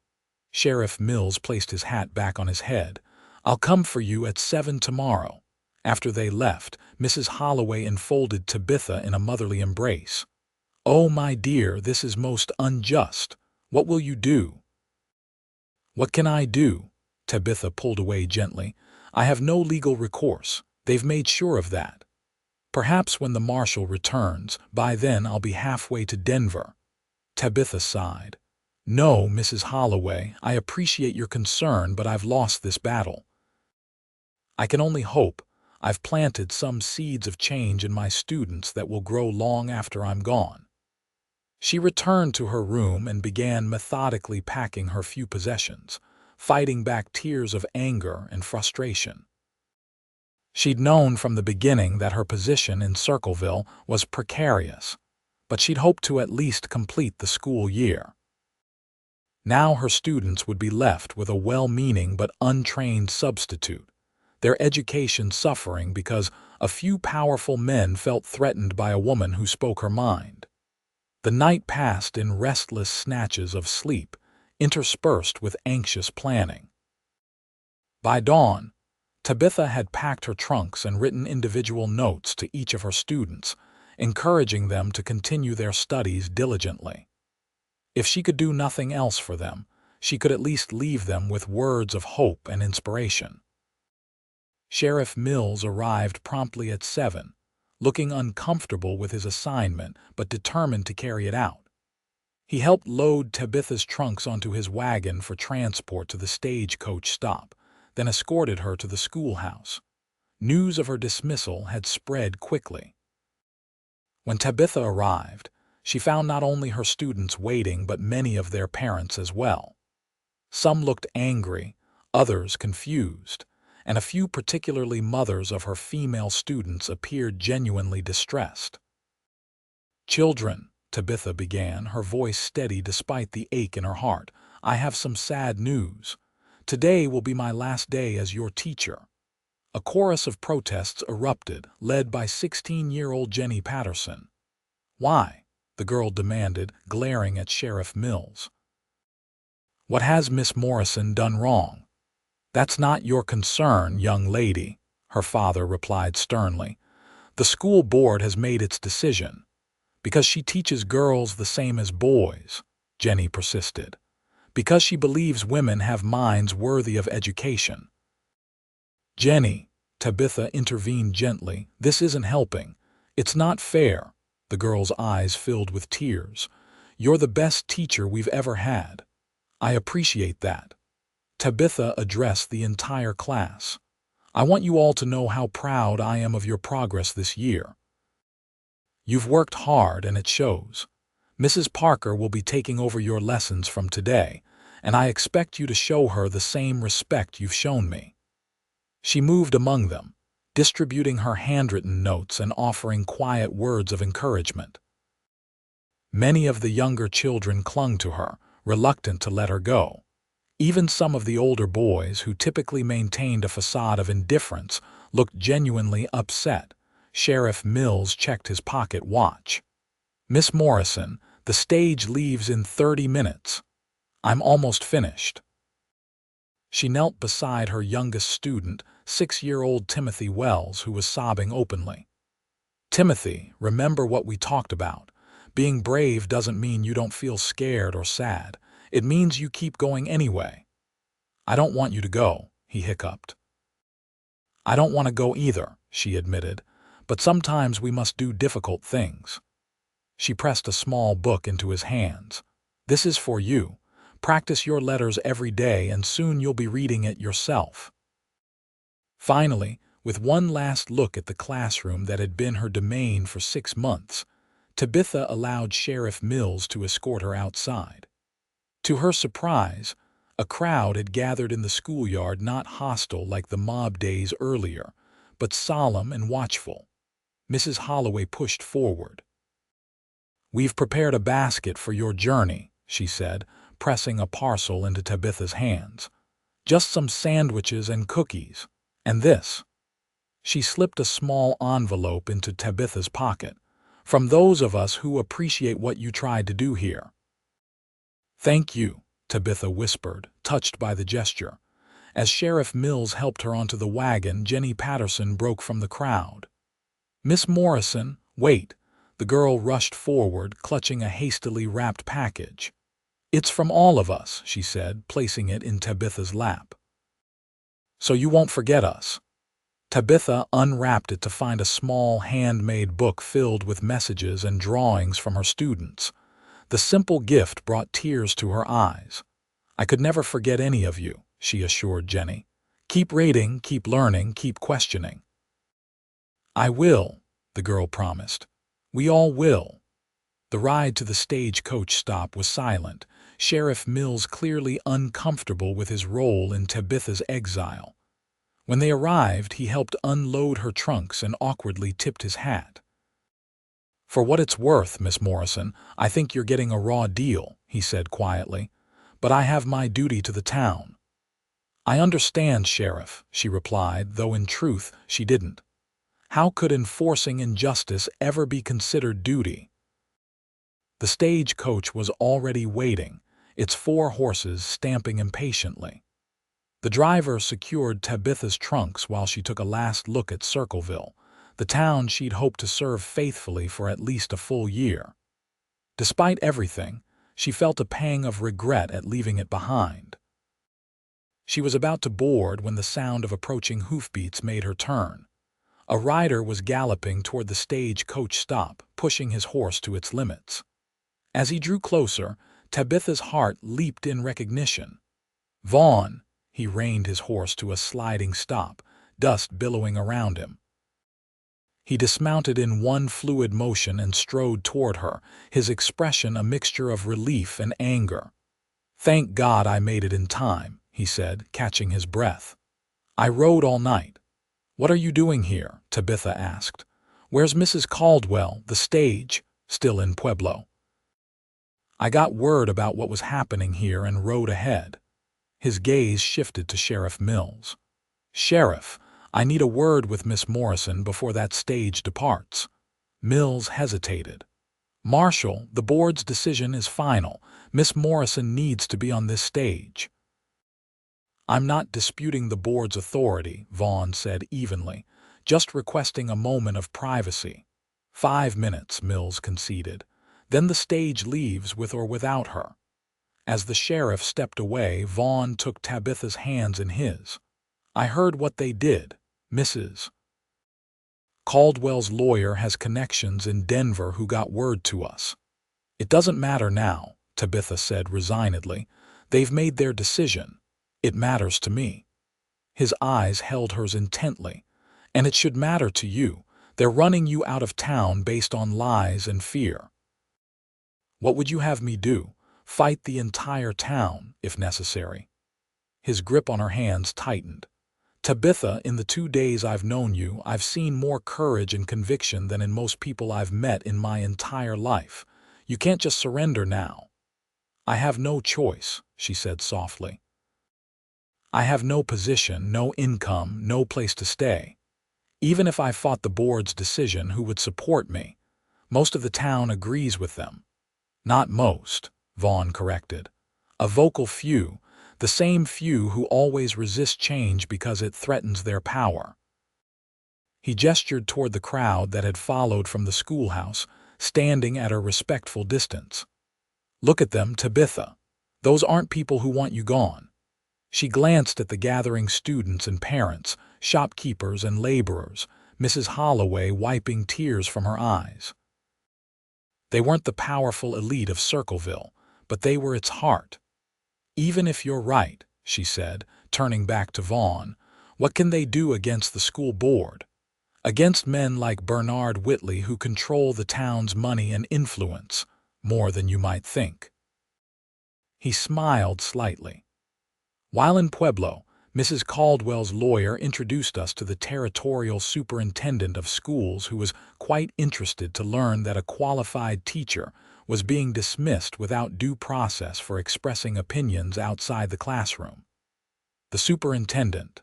[SPEAKER 1] Sheriff Mills placed his hat back on his head. I'll come for you at 7 tomorrow. After they left, Mrs. Holloway enfolded Tabitha in a motherly embrace. Oh, my dear, this is most unjust. What will you do? What can I do? Tabitha pulled away gently. I have no legal recourse. They've made sure of that. Perhaps when the marshal returns, by then I'll be halfway to Denver. Tabitha sighed. No, Mrs. Holloway, I appreciate your concern, but I've lost this battle. I can only hope. I've planted some seeds of change in my students that will grow long after I'm gone. She returned to her room and began methodically packing her few possessions, fighting back tears of anger and frustration. She'd known from the beginning that her position in Circleville was precarious, but she'd hoped to at least complete the school year. Now her students would be left with a well-meaning but untrained substitute, their education suffering because a few powerful men felt threatened by a woman who spoke her mind. The night passed in restless snatches of sleep, interspersed with anxious planning. By dawn, Tabitha had packed her trunks and written individual notes to each of her students, encouraging them to continue their studies diligently. If she could do nothing else for them, she could at least leave them with words of hope and inspiration. Sheriff Mills arrived promptly at 7, looking uncomfortable with his assignment but determined to carry it out. He helped load Tabitha's trunks onto his wagon for transport to the stagecoach stop, then escorted her to the schoolhouse. News of her dismissal had spread quickly. When Tabitha arrived, she found not only her students waiting but many of their parents as well. Some looked angry, others confused, and a few particularly mothers of her female students appeared genuinely distressed. "Children," Tabitha began, her voice steady despite the ache in her heart, "I have some sad news. Today will be my last day as your teacher." A chorus of protests erupted, led by 16-year-old Jenny Patterson. "Why?" the girl demanded, glaring at Sheriff Mills. "What has Miss Morrison done wrong?" "That's not your concern, young lady," her father replied sternly. "The school board has made its decision." "Because she teaches girls the same as boys," Jenny persisted. "Because she believes women have minds worthy of education." "Jenny," Tabitha intervened gently, "this isn't helping. It's not fair." The girl's eyes filled with tears. "You're the best teacher we've ever had." "I appreciate that." Tabitha addressed the entire class. "I want you all to know how proud I am of your progress this year. You've worked hard and it shows. Mrs. Parker will be taking over your lessons from today, and I expect you to show her the same respect you've shown me." She moved among them, distributing her handwritten notes and offering quiet words of encouragement. Many of the younger children clung to her, reluctant to let her go. Even some of the older boys, who typically maintained a facade of indifference, looked genuinely upset. Sheriff Mills checked his pocket watch. "Miss Morrison, the stage leaves in 30 minutes. I'm almost finished." She knelt beside her youngest student, 6-year-old Timothy Wells, who was sobbing openly. "Timothy, remember what we talked about. Being brave doesn't mean you don't feel scared or sad. It means you keep going anyway." "I don't want you to go," he hiccuped. "I don't want to go either," she admitted, "but sometimes we must do difficult things." She pressed a small book into his hands. "This is for you. Practice your letters every day and soon you'll be reading it yourself." Finally, with one last look at the classroom that had been her domain for 6 months, Tabitha allowed Sheriff Mills to escort her outside. To her surprise, a crowd had gathered in the schoolyard, not hostile like the mob days earlier, but solemn and watchful. Mrs. Holloway pushed forward. "We've prepared a basket for your journey," she said, pressing a parcel into Tabitha's hands. "Just some sandwiches and cookies. And this." She slipped a small envelope into Tabitha's pocket. "From those of us who appreciate what you tried to do here." "Thank you," Tabitha whispered, touched by the gesture. As Sheriff Mills helped her onto the wagon, Jenny Patterson broke from the crowd. "Miss Morrison, wait." The girl rushed forward, clutching a hastily wrapped package. "It's from all of us," she said, placing it in Tabitha's lap. "So you won't forget us." Tabitha unwrapped it to find a small handmade book filled with messages and drawings from her students. The simple gift brought tears to her eyes. "I could never forget any of you," she assured Jenny. "Keep reading, keep learning, keep questioning." "I will," the girl promised. "We all will." The ride to the stagecoach stop was silent, Sheriff Mills clearly uncomfortable with his role in Tabitha's exile. When they arrived, he helped unload her trunks and awkwardly tipped his hat. "For what it's worth, Miss Morrison, I think you're getting a raw deal," he said quietly. "But I have my duty to the town." "I understand, Sheriff," she replied, though in truth she didn't. How could enforcing injustice ever be considered duty? The stagecoach was already waiting, its 4 horses stamping impatiently. The driver secured Tabitha's trunks while she took a last look at Circleville, the town she'd hoped to serve faithfully for at least a full year. Despite everything, she felt a pang of regret at leaving it behind. She was about to board when the sound of approaching hoofbeats made her turn. A rider was galloping toward the stagecoach stop, pushing his horse to its limits. As he drew closer, Tabitha's heart leaped in recognition. "Vaughn!" He reined his horse to a sliding stop, dust billowing around him. He dismounted in one fluid motion and strode toward her, his expression a mixture of relief and anger. "Thank God I made it in time," he said, catching his breath. I rode all night. What are you doing here? Tabitha asked. Where's Mrs. Caldwell, the stage, still in Pueblo? I got word about what was happening here and rode ahead. His gaze shifted to Sheriff Mills. Sheriff, I need a word with Miss Morrison before that stage departs. Mills hesitated. Marshal, the board's decision is final. Miss Morrison needs to be on this stage. I'm not disputing the board's authority, Vaughn said evenly, just requesting a moment of privacy. 5 minutes, Mills conceded. Then the stage leaves with or without her. As the sheriff stepped away, Vaughn took Tabitha's hands in his. I heard what they did, Mrs. Caldwell's lawyer has connections in Denver who got word to us. It doesn't matter now, Tabitha said resignedly. They've made their decision. It matters to me. His eyes held hers intently. And it should matter to you. They're running you out of town based on lies and fear. What would you have me do? Fight the entire town, if necessary. His grip on her hands tightened. Tabitha, in the 2 days I've known you, I've seen more courage and conviction than in most people I've met in my entire life. You can't just surrender now. I have no choice, she said softly. I have no position, no income, no place to stay. Even if I fought the board's decision, who would support me? Most of the town agrees with them. Not most, Vaughn corrected. A vocal few, the same few who always resist change because it threatens their power. He gestured toward the crowd that had followed from the schoolhouse, standing at a respectful distance. Look at them, Tabitha. Those aren't people who want you gone. She glanced at the gathering students and parents, shopkeepers and laborers, Mrs. Holloway wiping tears from her eyes. They weren't the powerful elite of Circleville, but they were its heart. Even if you're right, she said, turning back to Vaughn, what can they do against the school board? Against men like Bernard Whitley who control the town's money and influence, more than you might think. He smiled slightly. While in Pueblo, Mrs. Caldwell's lawyer introduced us to the territorial superintendent of schools who was quite interested to learn that a qualified teacher was being dismissed without due process for expressing opinions outside the classroom. The superintendent.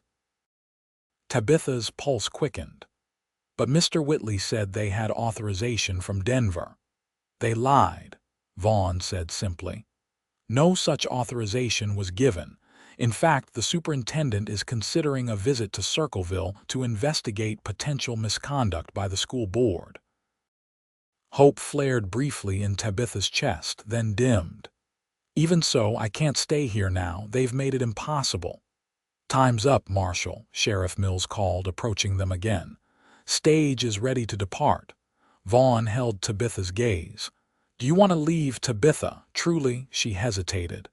[SPEAKER 1] Tabitha's pulse quickened. But Mr. Whitley said they had authorization from Denver. They lied, Vaughn said simply. No such authorization was given. In fact, the superintendent is considering a visit to Circleville to investigate potential misconduct by the school board. Hope flared briefly in Tabitha's chest, then dimmed. Even so, I can't stay here now. They've made it impossible. Time's up, Marshal, Sheriff Mills called, approaching them again. Stage is ready to depart. Vaughn held Tabitha's gaze. Do you want to leave, Tabitha? Truly, she hesitated.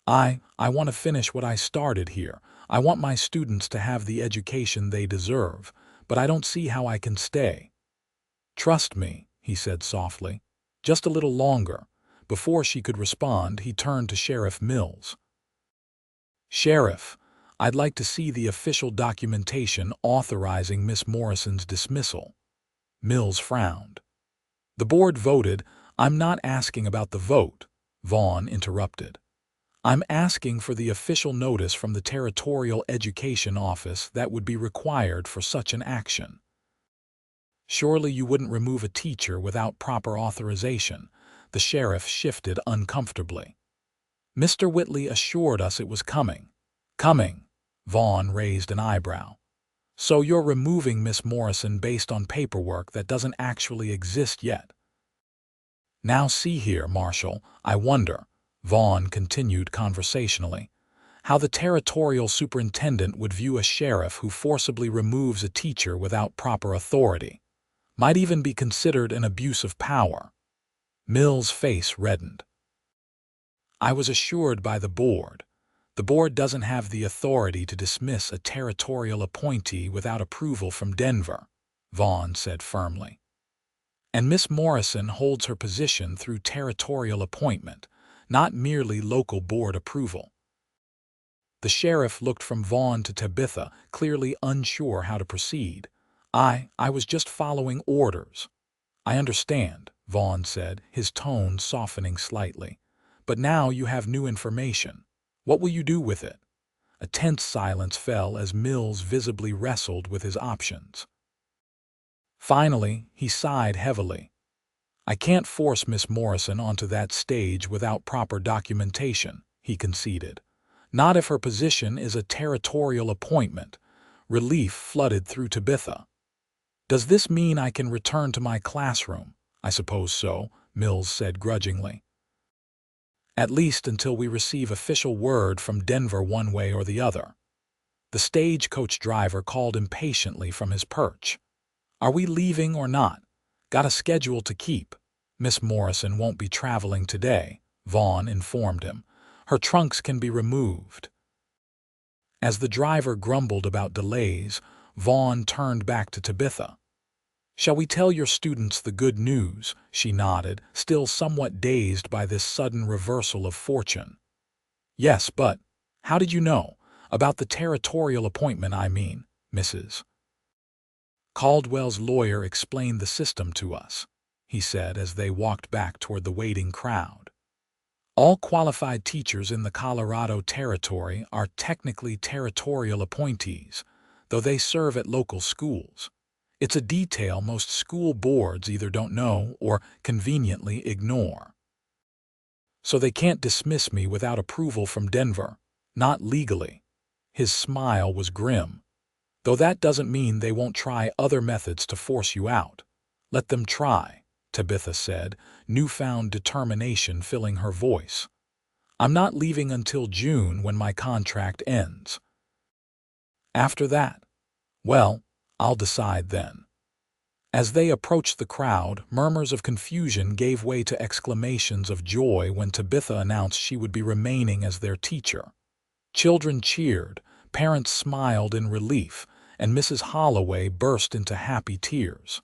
[SPEAKER 1] I want to finish what I started here. I want my students to have the education they deserve, but I don't see how I can stay. Trust me, he said softly. Just a little longer. Before she could respond, he turned to Sheriff Mills. Sheriff, I'd like to see the official documentation authorizing Miss Morrison's dismissal. Mills frowned. The board voted. I'm not asking about the vote, Vaughn interrupted. I'm asking for the official notice from the Territorial Education Office that would be required for such an action. Surely you wouldn't remove a teacher without proper authorization. The sheriff shifted uncomfortably. Mr. Whitley assured us it was coming. Coming. Vaughn raised an eyebrow. So you're removing Miss Morrison based on paperwork that doesn't actually exist yet. Now see here, Marshal, I wonder, Vaughn continued conversationally, how the territorial superintendent would view a sheriff who forcibly removes a teacher without proper authority. Might even be considered an abuse of power. Mills' face reddened. I was assured by the board. The board doesn't have the authority to dismiss a territorial appointee without approval from Denver, Vaughn said firmly. And Miss Morrison holds her position through territorial appointment, not merely local board approval. The sheriff looked from Vaughn to Tabitha, clearly unsure how to proceed. I was just following orders. I understand, Vaughn said, his tone softening slightly. But now you have new information. What will you do with it? A tense silence fell as Mills visibly wrestled with his options. Finally, he sighed heavily. I can't force Miss Morrison onto that stage without proper documentation, he conceded. Not if her position is a territorial appointment. Relief flooded through Tabitha. Does this mean I can return to my classroom? I suppose so, Mills said grudgingly. At least until we receive official word from Denver one way or the other. The stagecoach driver called impatiently from his perch. Are we leaving or not? Got a schedule to keep. Miss Morrison won't be traveling today, Vaughn informed him. Her trunks can be removed. As the driver grumbled about delays, Vaughn turned back to Tabitha. Shall we tell your students the good news? She nodded, still somewhat dazed by this sudden reversal of fortune. Yes, but how did you know? About the territorial appointment, I mean, Mrs. Caldwell's lawyer explained the system to us, he said as they walked back toward the waiting crowd. All qualified teachers in the Colorado Territory are technically territorial appointees, though they serve at local schools. It's a detail most school boards either don't know or conveniently ignore. So they can't dismiss me without approval from Denver, not legally. His smile was grim. Though that doesn't mean they won't try other methods to force you out. Let them try, Tabitha said, newfound determination filling her voice. I'm not leaving until June when my contract ends. After that, well, I'll decide then. As they approached the crowd, murmurs of confusion gave way to exclamations of joy when Tabitha announced she would be remaining as their teacher. Children cheered, parents smiled in relief, and Mrs. Holloway burst into happy tears.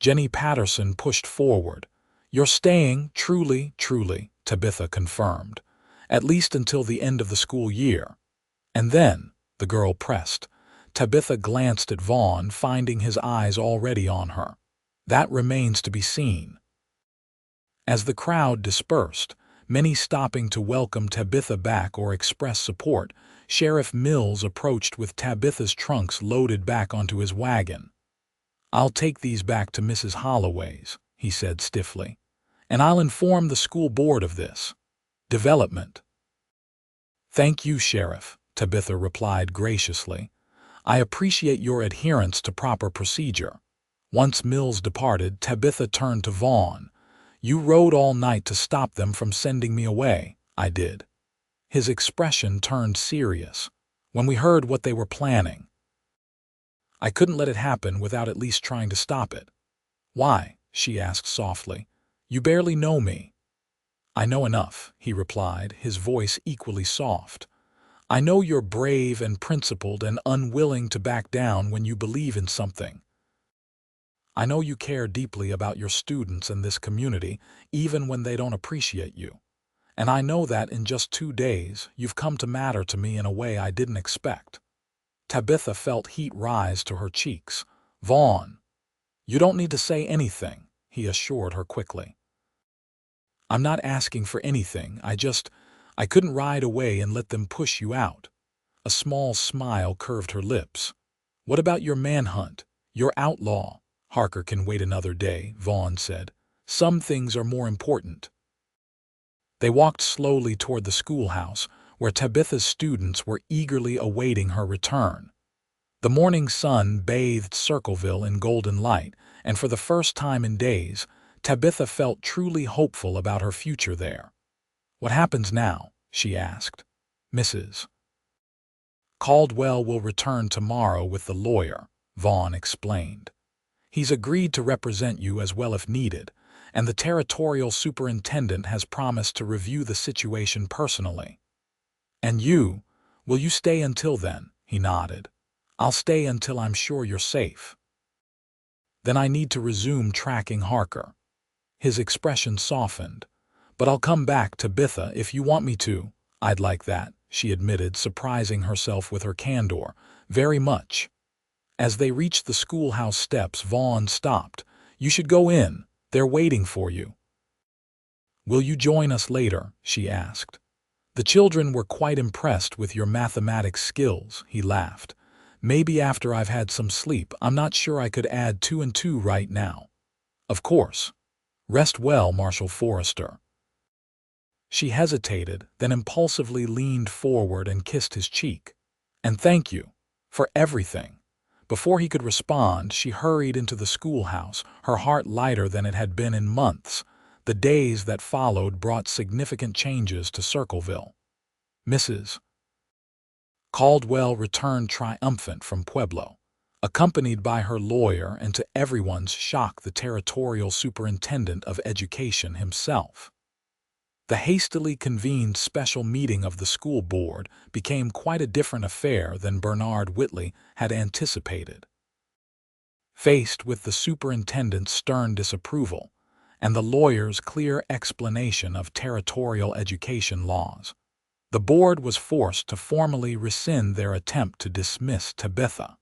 [SPEAKER 1] Jenny Patterson pushed forward. You're staying, truly, Tabitha confirmed, at least until the end of the school year. And then, the girl pressed. Tabitha glanced at Vaughn, finding his eyes already on her. That remains to be seen. As the crowd dispersed, many stopping to welcome Tabitha back or express support, Sheriff Mills approached with Tabitha's trunks loaded back onto his wagon. I'll take these back to Mrs. Holloway's, he said stiffly, and I'll inform the school board of this development. Thank you, Sheriff, Tabitha replied graciously. I appreciate your adherence to proper procedure. Once Mills departed, Tabitha turned to Vaughn. You rode all night to stop them from sending me away. I did. His expression turned serious. When we heard what they were planning, I couldn't let it happen without at least trying to stop it. Why? She asked softly. You barely know me. I know enough, he replied, his voice equally soft. I know you're brave and principled and unwilling to back down when you believe in something. I know you care deeply about your students and this community, even when they don't appreciate you. And I know that in just 2 days, you've come to matter to me in a way I didn't expect. Tabitha felt heat rise to her cheeks. Vaughn, you don't need to say anything, he assured her quickly. I'm not asking for anything, I couldn't ride away and let them push you out. A small smile curved her lips. What about your manhunt, your outlaw? Harker can wait another day, Vaughn said. Some things are more important. They walked slowly toward the schoolhouse, where Tabitha's students were eagerly awaiting her return. The morning sun bathed Circleville in golden light, and for the first time in days, Tabitha felt truly hopeful about her future there. What happens now? She asked. Mrs. Caldwell will return tomorrow with the lawyer, Vaughn explained. He's agreed to represent you as well if needed, and the territorial superintendent has promised to review the situation personally. And you, will you stay until then? He nodded. I'll stay until I'm sure you're safe. Then I need to resume tracking Harker. His expression softened. But I'll come back, Tabitha, if you want me to. I'd like that, she admitted, surprising herself with her candor. Very much. As they reached the schoolhouse steps, Vaughn stopped. You should go in. They're waiting for you. Will you join us later? She asked. The children were quite impressed with your mathematics skills, he laughed. Maybe after I've had some sleep. I'm not sure I could add 2 and 2 right now. Of course. Rest well, Marshal Forrester. She hesitated, then impulsively leaned forward and kissed his cheek. And thank you. For everything. Before he could respond, she hurried into the schoolhouse, her heart lighter than it had been in months. The days that followed brought significant changes to Circleville. Mrs. Caldwell returned triumphant from Pueblo, accompanied by her lawyer and, to everyone's shock, the territorial superintendent of education himself. The hastily convened special meeting of the school board became quite a different affair than Bernard Whitley had anticipated. Faced with the superintendent's stern disapproval and the lawyer's clear explanation of territorial education laws, the board was forced to formally rescind their attempt to dismiss Tabitha.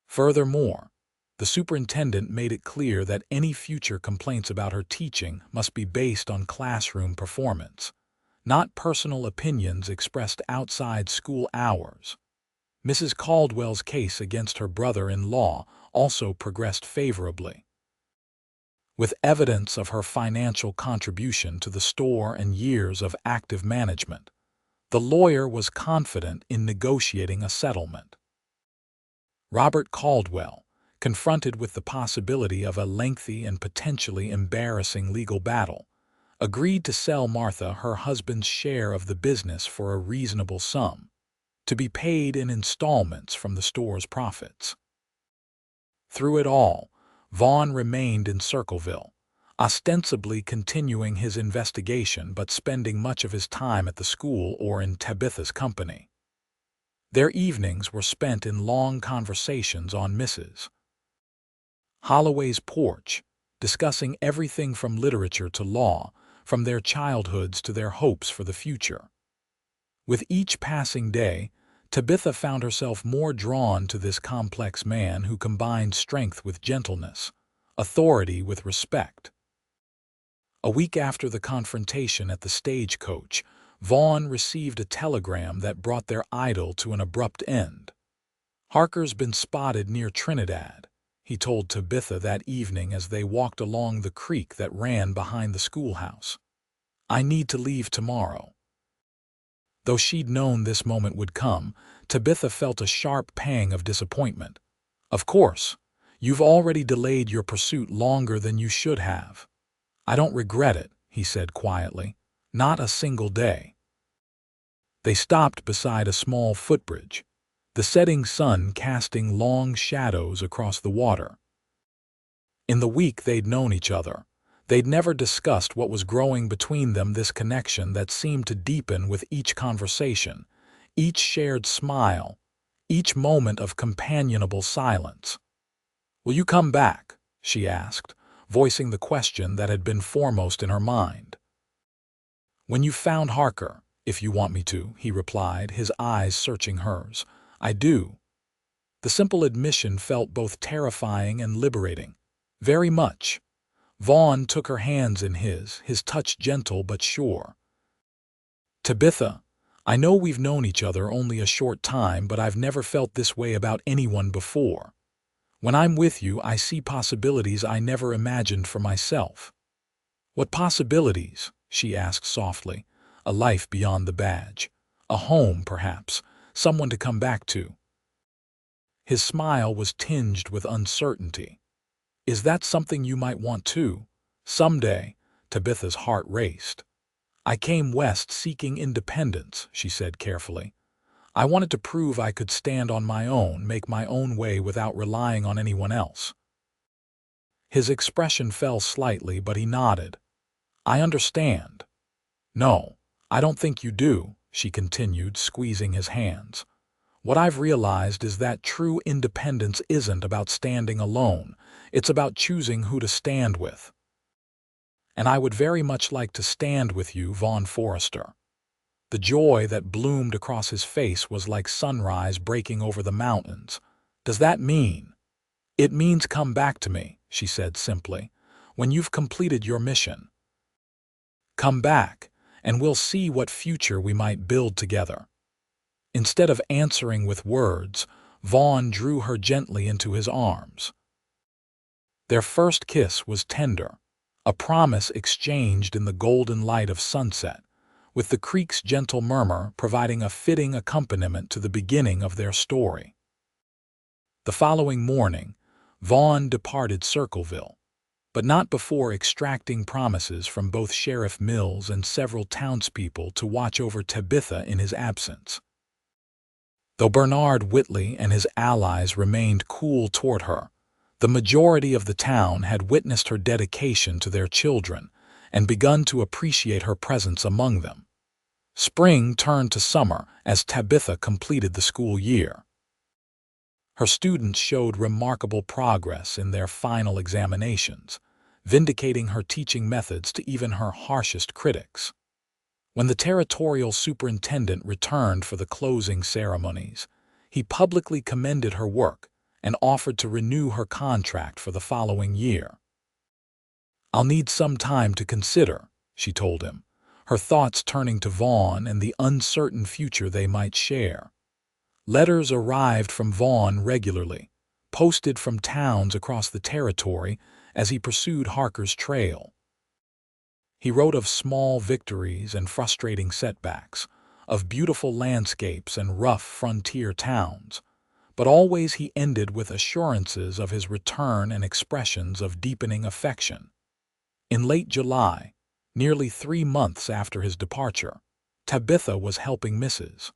[SPEAKER 1] Furthermore, the superintendent made it clear that any future complaints about her teaching must be based on classroom performance, not personal opinions expressed outside school hours. Mrs. Caldwell's case against her brother-in-law also progressed favorably. With evidence of her financial contribution to the store and years of active management, the lawyer was confident in negotiating a settlement. Robert Caldwell, confronted with the possibility of a lengthy and potentially embarrassing legal battle, agreed to sell Martha her husband's share of the business for a reasonable sum, to be paid in installments from the store's profits. Through it all, Vaughn remained in Circleville, ostensibly continuing his investigation but spending much of his time at the school or in Tabitha's company. Their evenings were spent in long conversations on Mrs. Holloway's porch, discussing everything from literature to law, from their childhoods to their hopes for the future. With each passing day, Tabitha found herself more drawn to this complex man who combined strength with gentleness, authority with respect. A week after the confrontation at the stagecoach, Vaughn received a telegram that brought their idyll to an abrupt end. "Harker's been spotted near Trinidad," he told Tabitha that evening as they walked along the creek that ran behind the schoolhouse. "I need to leave tomorrow." Though she'd known this moment would come, Tabitha felt a sharp pang of disappointment. "Of course, you've already delayed your pursuit longer than you should have." "I don't regret it," he said quietly. "Not a single day." They stopped beside a small footbridge, the setting sun casting long shadows across the water. In the week they'd known each other, they'd never discussed what was growing between them, this connection that seemed to deepen with each conversation, each shared smile, each moment of companionable silence. "Will you come back?" she asked, voicing the question that had been foremost in her mind. "When you've found Harker, if you want me to," he replied, his eyes searching hers. "I do." The simple admission felt both terrifying and liberating. "Very much." Vaughn took her hands in his touch gentle but sure. "Tabitha, I know we've known each other only a short time, but I've never felt this way about anyone before. When I'm with you, I see possibilities I never imagined for myself." "What possibilities?" she asked softly. "A life beyond the badge. A home, perhaps. Someone to come back to." His smile was tinged with uncertainty. "Is that something you might want too? Someday?" Tabitha's heart raced. "I came west seeking independence," she said carefully. "I wanted to prove I could stand on my own, make my own way without relying on anyone else." His expression fell slightly, but he nodded. "I understand." "No, I don't think you do," she continued, squeezing his hands. "What I've realized is that true independence isn't about standing alone. It's about choosing who to stand with. And I would very much like to stand with you, Vaughn Forrester." The joy that bloomed across his face was like sunrise breaking over the mountains. "Does that mean?" "It means come back to me," she said simply, "when you've completed your mission. Come back, and we'll see what future we might build together." Instead of answering with words, Vaughn drew her gently into his arms. Their first kiss was tender, a promise exchanged in the golden light of sunset, with the creek's gentle murmur providing a fitting accompaniment to the beginning of their story. The following morning, Vaughn departed Circleville, but not before extracting promises from both Sheriff Mills and several townspeople to watch over Tabitha in his absence. Though Bernard Whitley and his allies remained cool toward her, the majority of the town had witnessed her dedication to their children and begun to appreciate her presence among them. Spring turned to summer as Tabitha completed the school year. Her students showed remarkable progress in their final examinations, vindicating her teaching methods to even her harshest critics. When the territorial superintendent returned for the closing ceremonies, he publicly commended her work and offered to renew her contract for the following year. "I'll need some time to consider," she told him, her thoughts turning to Vaughn and the uncertain future they might share. Letters arrived from Vaughn regularly, posted from towns across the territory as he pursued Harker's trail. He wrote of small victories and frustrating setbacks, of beautiful landscapes and rough frontier towns, but always he ended with assurances of his return and expressions of deepening affection. In late July, nearly 3 months after his departure, Tabitha was helping Mrs.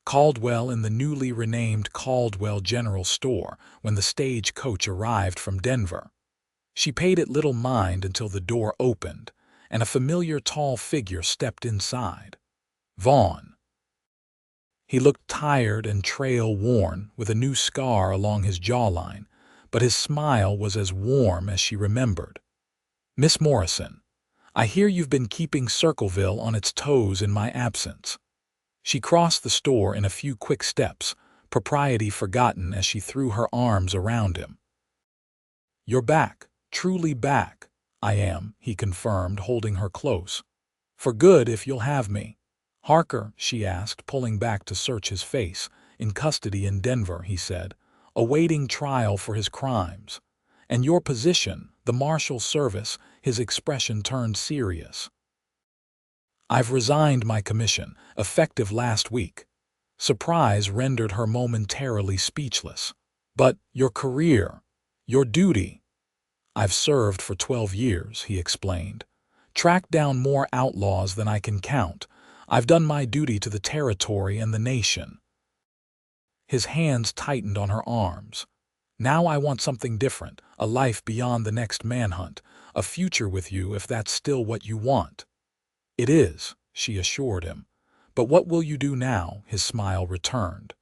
[SPEAKER 1] Caldwell in the newly renamed Caldwell General Store when the stagecoach arrived from Denver. She paid it little mind until the door opened and a familiar tall figure stepped inside. Vaughn. He looked tired and trail-worn, with a new scar along his jawline, but his smile was as warm as she remembered. "Miss Morrison, I hear you've been keeping Circleville on its toes in my absence." She crossed the store in a few quick steps, propriety forgotten as she threw her arms around him. "You're back, truly back." "I am," he confirmed, holding her close. "For good, if you'll have me." "Harker," she asked, pulling back to search his face. "In custody in Denver," he said, "awaiting trial for his crimes. And your position, the Marshal Service," his expression turned serious. "I've resigned my commission, effective last week." Surprise rendered her momentarily speechless. "But your career, your duty." "I've served for 12 years, he explained. "Tracked down more outlaws than I can count. I've done my duty to the territory and the nation." His hands tightened on her arms. "Now I want something different, a life beyond the next manhunt, a future with you if that's still what you want." "It is," she assured him. "But what will you do now?" His smile returned.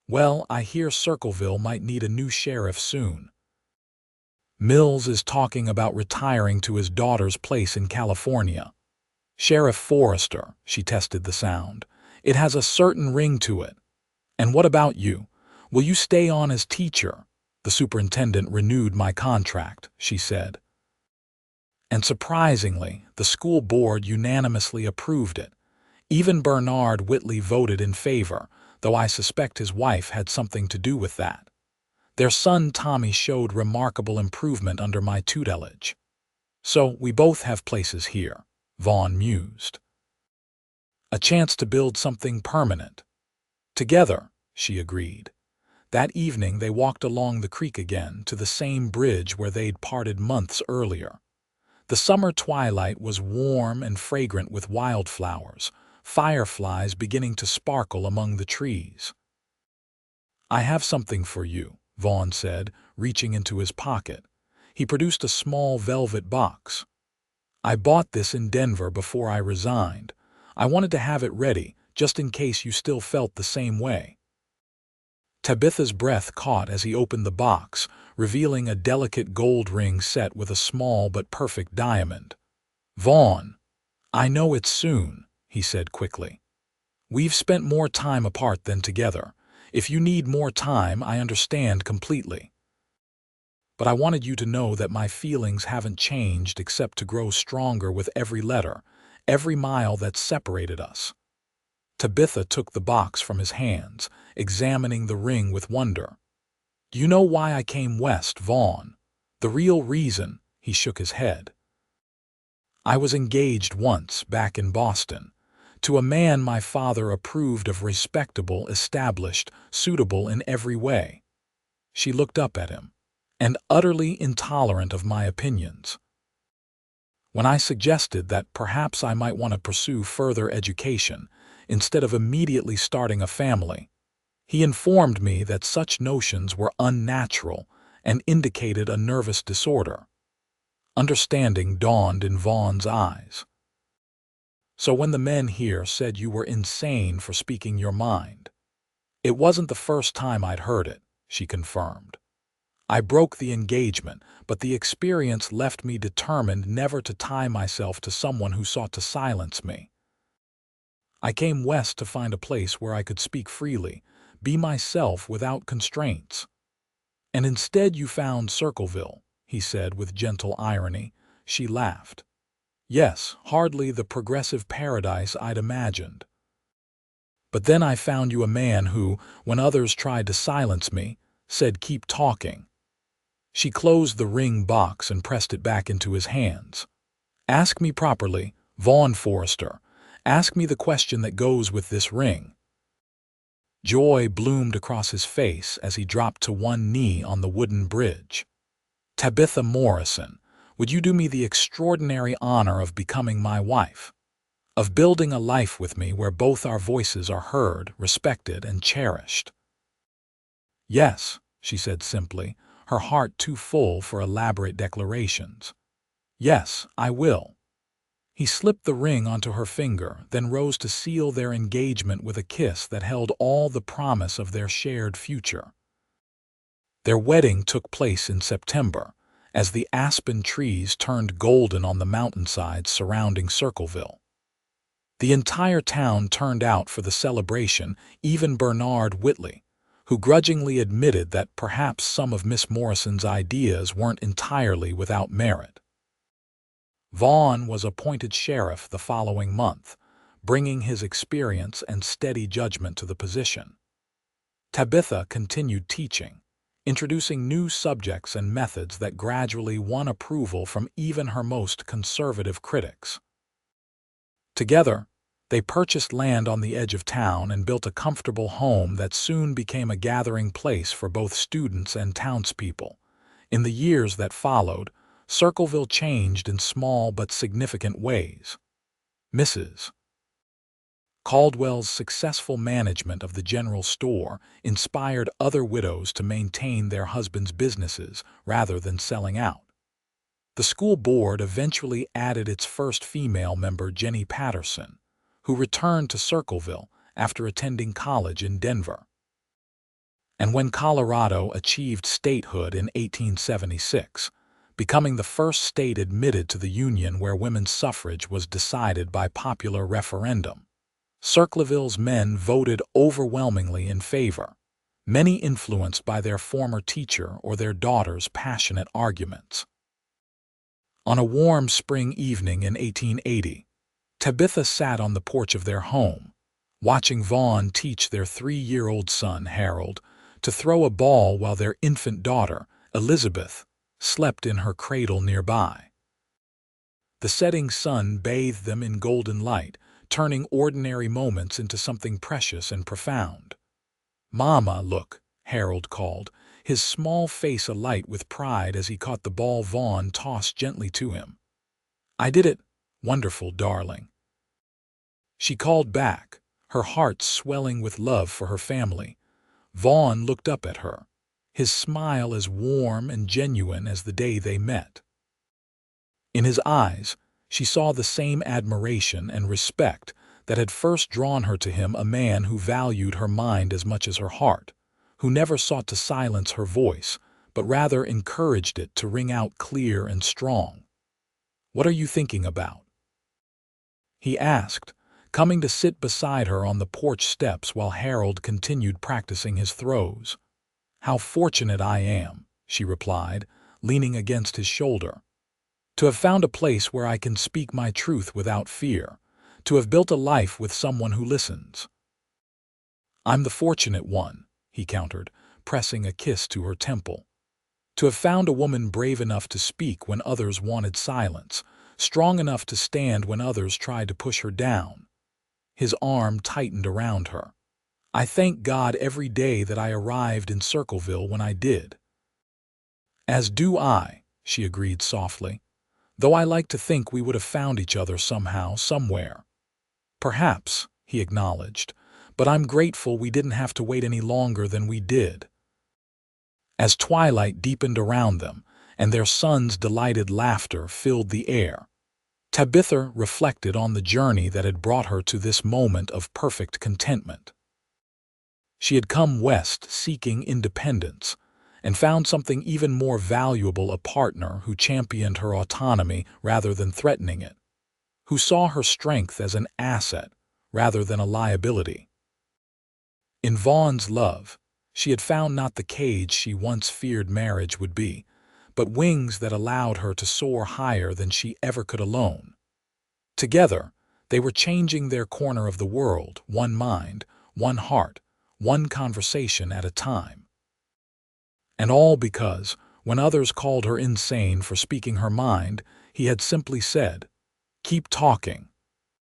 [SPEAKER 1] "Well, I hear Circleville might need a new sheriff soon. Mills is talking about retiring to his daughter's place in California." "Sheriff Forrester," she tested the sound. "It has a certain ring to it." "And what about you? Will you stay on as teacher?" "The superintendent renewed my contract," she said. And surprisingly, the school board unanimously approved it. Even Bernard Whitley voted in favor, though I suspect his wife had something to do with that. Their son Tommy showed remarkable improvement under my tutelage. "So we both have places here," Vaughn mused. "A chance to build something permanent." "Together," she agreed. That evening they walked along the creek again to the same bridge where they'd parted months earlier. The summer twilight was warm and fragrant with wildflowers, fireflies beginning to sparkle among the trees. "I have something for you," Vaughn said, reaching into his pocket. He produced a small velvet box. "I bought this in Denver before I resigned. I wanted to have it ready, just in case you still felt the same way." Tabitha's breath caught as he opened the box, revealing a delicate gold ring set with a small but perfect diamond. "Vaughn, I know it's soon," he said quickly. "We've spent more time apart than together. If you need more time, I understand completely. But I wanted you to know that my feelings haven't changed except to grow stronger with every letter, every mile that separated us." Tabitha took the box from his hands, examining the ring with wonder. "Do you know why I came west, Vaughn? The real reason," he shook his head. "I was engaged once, back in Boston, to a man my father approved of, respectable, established, suitable in every way." She looked up at him, "and utterly intolerant of my opinions. When I suggested that perhaps I might want to pursue further education instead of immediately starting a family, he informed me that such notions were unnatural and indicated a nervous disorder." Understanding dawned in Vaughn's eyes. "So when the men here said you were insane for speaking your mind, it wasn't the first time I'd heard it," she confirmed. "I broke the engagement, but the experience left me determined never to tie myself to someone who sought to silence me. I came west to find a place where I could speak freely, be myself without constraints." "And instead you found Circleville," he said with gentle irony. She laughed. "Yes, hardly the progressive paradise I'd imagined. But then I found you a man who, when others tried to silence me, said keep talking." She closed the ring box and pressed it back into his hands. "Ask me properly, Vaughn Forrester. Ask me the question that goes with this ring." Joy bloomed across his face as he dropped to one knee on the wooden bridge. "Tabitha Morrison, would you do me the extraordinary honor of becoming my wife? Of building a life with me where both our voices are heard, respected, and cherished?" "Yes," she said simply, her heart too full for elaborate declarations. "Yes, I will." He slipped the ring onto her finger, then rose to seal their engagement with a kiss that held all the promise of their shared future. Their wedding took place in September, as the aspen trees turned golden on the mountainsides surrounding Circleville. The entire town turned out for the celebration, even Bernard Whitley, who grudgingly admitted that perhaps some of Miss Morrison's ideas weren't entirely without merit. Vaughn was appointed sheriff the following month, bringing his experience and steady judgment to the position. Tabitha continued teaching, introducing new subjects and methods that gradually won approval from even her most conservative critics. Together, they purchased land on the edge of town and built a comfortable home that soon became a gathering place for both students and townspeople. In the years that followed, Circleville changed in small but significant ways. Mrs. Caldwell's successful management of the general store inspired other widows to maintain their husbands' businesses rather than selling out. The school board eventually added its first female member, Jenny Patterson, who returned to Circleville after attending college in Denver. And when Colorado achieved statehood in 1876, becoming the first state admitted to the Union where women's suffrage was decided by popular referendum, Circleville's men voted overwhelmingly in favor, many influenced by their former teacher or their daughter's passionate arguments. On a warm spring evening in 1880, Tabitha sat on the porch of their home, watching Vaughn teach their 3-year-old son, Harold, to throw a ball while their infant daughter, Elizabeth, slept in her cradle nearby. The setting sun bathed them in golden light, turning ordinary moments into something precious and profound. "Mama, look," Harold called, his small face alight with pride as he caught the ball Vaughn tossed gently to him. "I did it, wonderful darling," she called back, her heart swelling with love for her family. Vaughn looked up at her, his smile as warm and genuine as the day they met. In his eyes, she saw the same admiration and respect that had first drawn her to him, a man who valued her mind as much as her heart, who never sought to silence her voice, but rather encouraged it to ring out clear and strong. "What are you thinking about?" he asked, coming to sit beside her on the porch steps while Harold continued practicing his throws. "How fortunate I am," she replied, leaning against his shoulder. "To have found a place where I can speak my truth without fear, to have built a life with someone who listens." "I'm the fortunate one," he countered, pressing a kiss to her temple. "To have found a woman brave enough to speak when others wanted silence, strong enough to stand when others tried to push her down." His arm tightened around her. "I thank God every day that I arrived in Circleville when I did." "As do I," she agreed softly, "though I like to think we would have found each other somehow, somewhere." "Perhaps," he acknowledged, "but I'm grateful we didn't have to wait any longer than we did." As twilight deepened around them, and their son's delighted laughter filled the air, Tabitha reflected on the journey that had brought her to this moment of perfect contentment. She had come west seeking independence, and found something even more valuable: a partner who championed her autonomy rather than threatening it, who saw her strength as an asset rather than a liability. In Vaughn's love, she had found not the cage she once feared marriage would be, but wings that allowed her to soar higher than she ever could alone. Together, they were changing their corner of the world, one mind, one heart, one conversation at a time. And all because, when others called her insane for speaking her mind, he had simply said, "Keep talking."